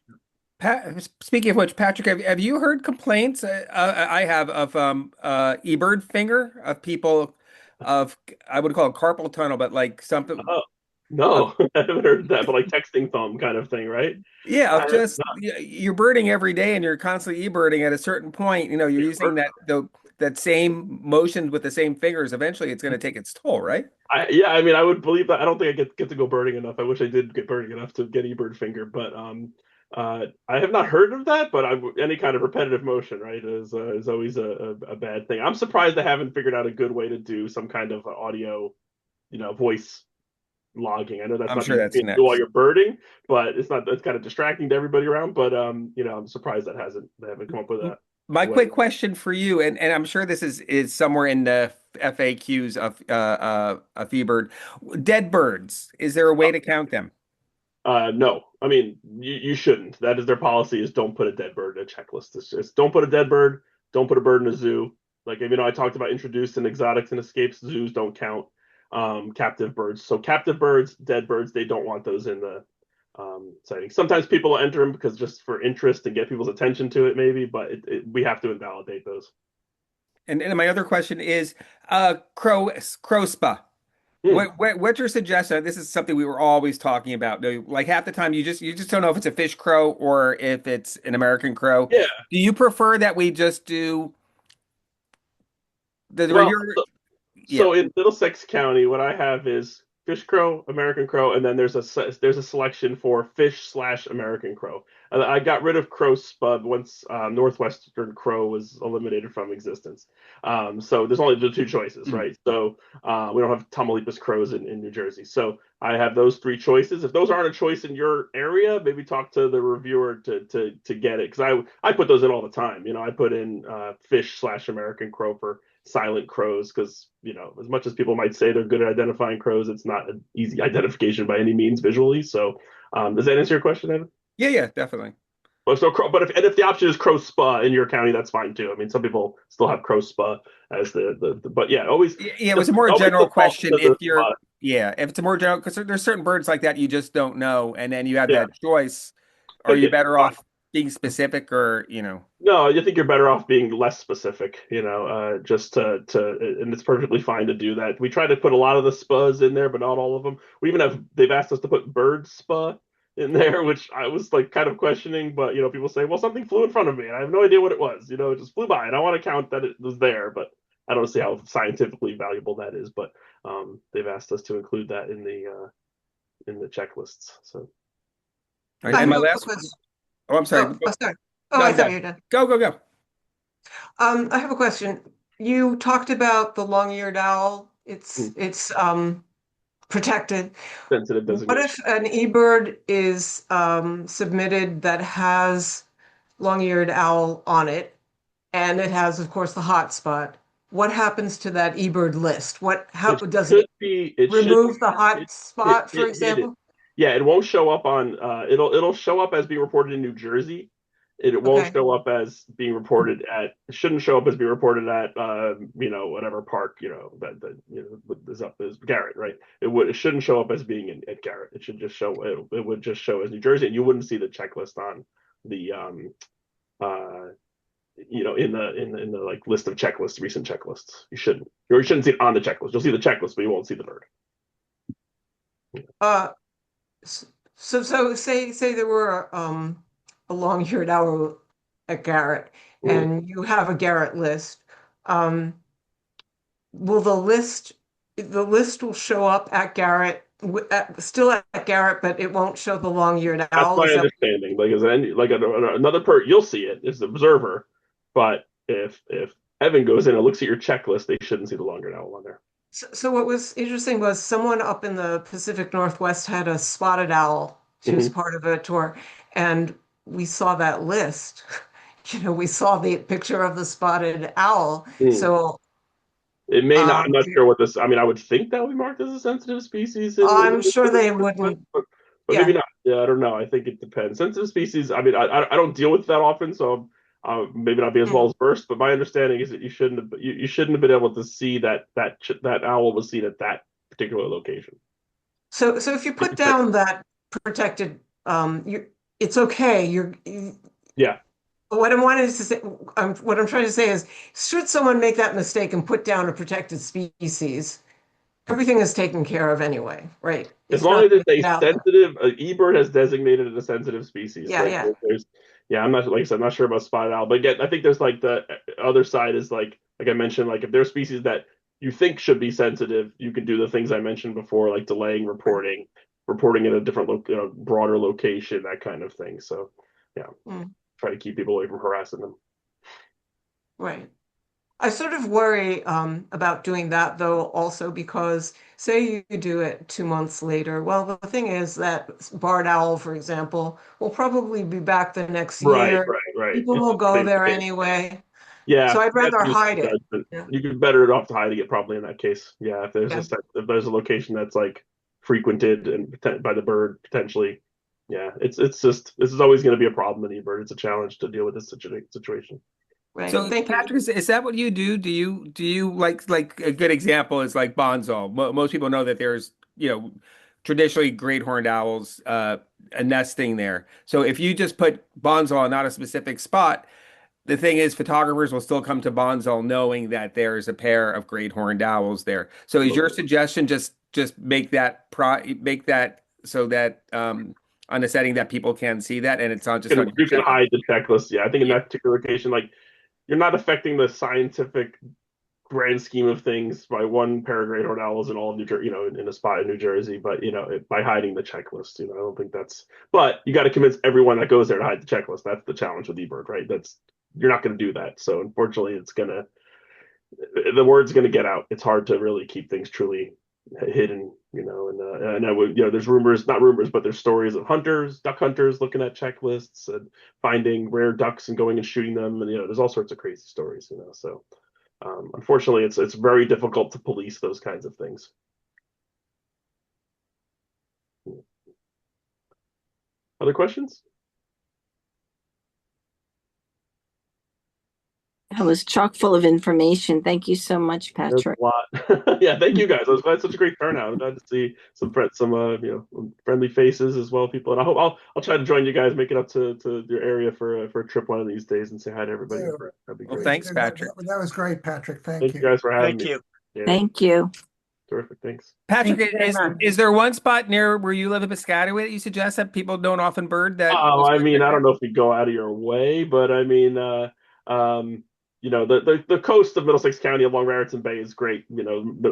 Speaking of which, Patrick, have you heard complaints? I have of eBird finger of people of I would call it carpal tunnel, but like something. Oh, no, I haven't heard that, but like texting thumb kind of thing, right? Yeah, of just you're birding every day and you're constantly eBirding. At a certain point, you're using that same motion with the same fingers. Eventually, it's going to take its toll, right? I mean, I would believe that. I don't think I get to go birding enough. I wish I did get birding enough to get eBird finger, but I have not heard of that. But any kind of repetitive motion, right, is always a bad thing. I'm surprised they haven't figured out a good way to do some kind of audio, voice logging. I know that's I'm not sure that's next. while you're birding, but it's kind of distracting to everybody around. But I'm surprised they haven't come up with that. My quick question for you, and I'm sure this is somewhere in the FAQs of eBird. Dead birds, is there a way to count them? No, I mean you shouldn't. That is their policy: is don't put a dead bird in a checklist. It's just don't put a dead bird. Don't put a bird in a zoo. Like I talked about introduced and exotics and escapes. Zoos don't count captive birds. So captive birds, dead birds, they don't want those in the sighting. Sometimes people will enter them because just for interest and get people's attention to it, maybe, but we have to invalidate those. And my other question is, crowspa. What's your suggestion? This is something we were always talking about. Like half the time, you just don't know if it's a fish crow or if it's an American crow. Yeah. Do you prefer that we just do So in Middlesex County, what I have is fish crow, American crow, and then there's a selection for fish/American crow. I got rid of crow spud once northwestern crow was eliminated from existence. So there's only the two choices, right? So we don't have Tamaulipas crows in New Jersey. So I have those three choices. If those aren't a choice in your area, maybe talk to the reviewer to get it, because I put those in all the time. I put in fish/American crow for silent crows, because as much as people might say they're good at identifying crows, it's not an easy identification by any means visually. So does that answer your question, Evan? Yeah, definitely. Well, so but if the option is crow spa in your county, that's fine too. I mean, some people still have crow spa as the but yeah, always. Yeah, it was a more always general default question. to If the you're, spa. yeah, if it's a more general, because there's certain birds like that you just don't know, and then you have Yeah, that choice. Are but you yeah, better fine. off being specific, or No, I think you're better off being less specific, just and it's perfectly fine to do that. We try to put a lot of the spas in there, but not all of them. They've asked us to put bird spa in there, which I was like kind of questioning, but people say, well, something flew in front of me and I have no idea what it was, it just flew by, and I want to count that it was there, but I don't see how scientifically valuable that is. But they've asked us to include that in the checklists. So Right, I and have my a last. question. Oh, I'm sorry. Sorry. Oh, No, I I'm thought done. you were done. Go. I have a question. You talked about the long-eared owl. It's protected. sensitive What designation. if an eBird is submitted that has long-eared owl on it, and it has, of course, the hotspot? What happens to that eBird list? How It does it should be. It should. remove the It, hotspot, for it. example? Yeah, it won't show up on. It'll show up as being reported in New Jersey. It won't Okay. show up as being reported at. It shouldn't show up as being reported at. Whatever park. That is up as Garrett, right? It shouldn't show up as being at Garrett. It should just show. It would just show as New Jersey, and you wouldn't see the checklist on the in the like list of checklists, recent checklists. You shouldn't see it on the checklist. You'll see the checklist, but you won't see the bird. Uh, so say there were a long-eared owl at Garrett, Mm. and you have a Garrett list. Um, will the list will show up at Garrett, still at Garrett, but it won't show the long-eared That's owl. my Is that understanding. Another per, you'll see it as the observer, but if Evan goes in and looks at your checklist, they shouldn't see the longer owl on there. so? What was interesting was someone up in the Pacific Northwest had a spotted owl. She was Mhm. part of a tour, and we saw that list. We saw the picture of the spotted owl. Mm. So It may not. I'm um, not sure what this. I mean, I would think that would be marked as a sensitive species in I'm sure they wouldn't. but maybe Yeah. not. Yeah, I don't know. I think it depends. Sensitive species. I mean, I don't deal with that often, so maybe not be as well Mm. as versed. But my understanding is that you shouldn't have been able to see that owl was seen at that particular location. So if you put down that protected, it's okay. Yeah. What I'm wanting to say, what I'm trying to say is, should someone make that mistake and put down a protected species, everything is taken care of anyway, right? As It's long not as it's a out there. sensitive, eBird has designated it a sensitive species. Yeah, Like yeah. yeah, I'm not, like I said, I'm not sure about spotted owl, but again, I think there's like the other side is like I mentioned, like if there's species that you think should be sensitive, you can do the things I mentioned before, like delaying reporting in a different, broader location, that kind of thing. So, yeah, Mm, try to keep people away from harassing them. right. I sort of worry about doing that though, also because say you do it 2 months later. Well, the thing is that barred owl, for example, will probably be back the next Right, year. right. People It's will the go same there thing. anyway. Yeah, So I'd you have rather to use hide it. judgment. Yeah. You could better off hiding it probably in that case. Yeah, Yeah. if there's a location that's like frequented and by the bird potentially, yeah, it's just this is always going to be a problem in eBird. It's a challenge to deal with this situation. Right. So Thank you. Patrick, is that what you do? Do you like a good example is like Bonzol. Most people know that there's traditionally great horned owls a nesting there. So if you just put Bonzol on not a specific spot, the thing is photographers will still come to Bonzol knowing that there's a pair of great horned owls there. So is your suggestion just make that so that on a setting that people can see that and it's not just on your You can checklist? hide the checklist. Yeah, I think in Yeah. that particular location, like you're not affecting the scientific grand scheme of things, by one pair of great horned owls in all of New Jersey, in a spot in New Jersey, but by hiding the checklist, I don't think that's. But you got to convince everyone that goes there to hide the checklist. That's the challenge with eBird, right? You're not going to do that. So unfortunately, the word's gonna get out. It's hard to really keep things truly hidden, and I would, there's rumors, not rumors, but there's stories of duck hunters looking at checklists and finding rare ducks and going and shooting them, and there's all sorts of crazy stories, so unfortunately it's very difficult to police those kinds of things. Other questions? That was chock full of information. Thank you so much, There's Patrick. a lot. Yeah, thank you guys. I was glad, such a great turnout. I'm glad to see some friendly faces as well, people. And I hope I'll try to join you guys, make it up to your area for a trip one of these days and say hi to everybody. Yeah. That'd be Well, great. thanks, Patrick. That was great, Patrick. Thank Thank you. you guys for having Thank me. you. Yeah, Thank you. terrific. Thanks. Patrick, Thank you very much. is there one spot near where you live in Piscataway that you suggest that people don't often bird that? Oh, I mean, I don't know if you go out of your way, but I mean, the coast of Middlesex County along Raritan Bay is great.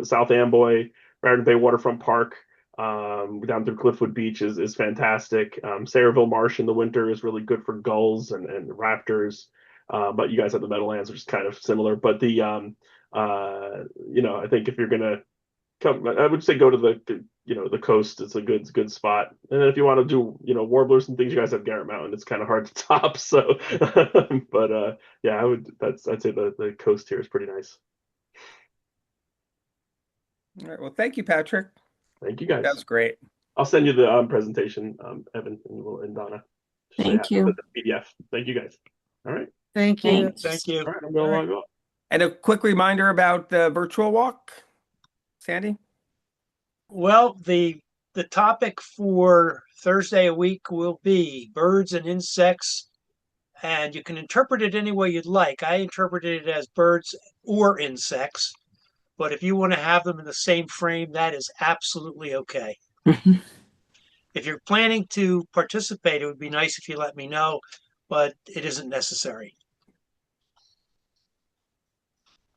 South Amboy, Raritan Bay Waterfront Park, down through Cliffwood Beach is fantastic. Sayreville Marsh in the winter is really good for gulls and raptors. But you guys have the Meadowlands, which is kind of similar. But I think if you're gonna come, I would say go to the coast. It's a good spot. And then if you want to do warblers and things, you guys have Garrett Mountain. It's kind of hard to top. So, but yeah, I'd say the coast here is pretty nice. All right. Well, thank you, Patrick. Thank you guys. That was great. I'll send you the presentation, Evan and Donna. Thank you. The PDF. Thank you guys. All right. Thank you. Thanks. Thank you. All right. I'm going to log off. And a quick reminder about the virtual walk, Sandy. Well, the topic for Thursday a week will be birds and insects, and you can interpret it any way you'd like. I interpreted it as birds or insects, but if you want to have them in the same frame, that is absolutely okay. If you're planning to participate, it would be nice if you let me know, but it isn't necessary.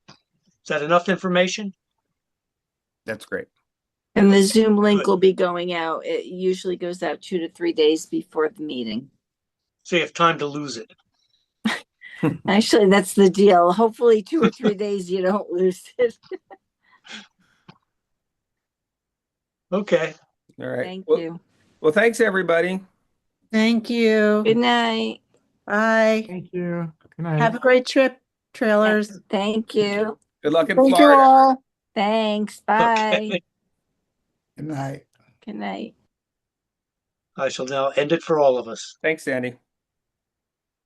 Is that enough information? That's great. And the Zoom link Good. will be going out. It usually goes out 2 to 3 days before the meeting. So you have time to lose it. Actually, that's the deal. Hopefully 2 or 3 days you don't lose it. Okay. All right. Thank Well, you. well, thanks, everybody. Thank you. Good night. Bye. Thank you. Good night. Have a great trip, trailers. Thank you. Good luck in Thank you Florida. all. Thanks. Bye. Okay. Good night. Good night. I shall now end it for all of us. Thanks, Sandy.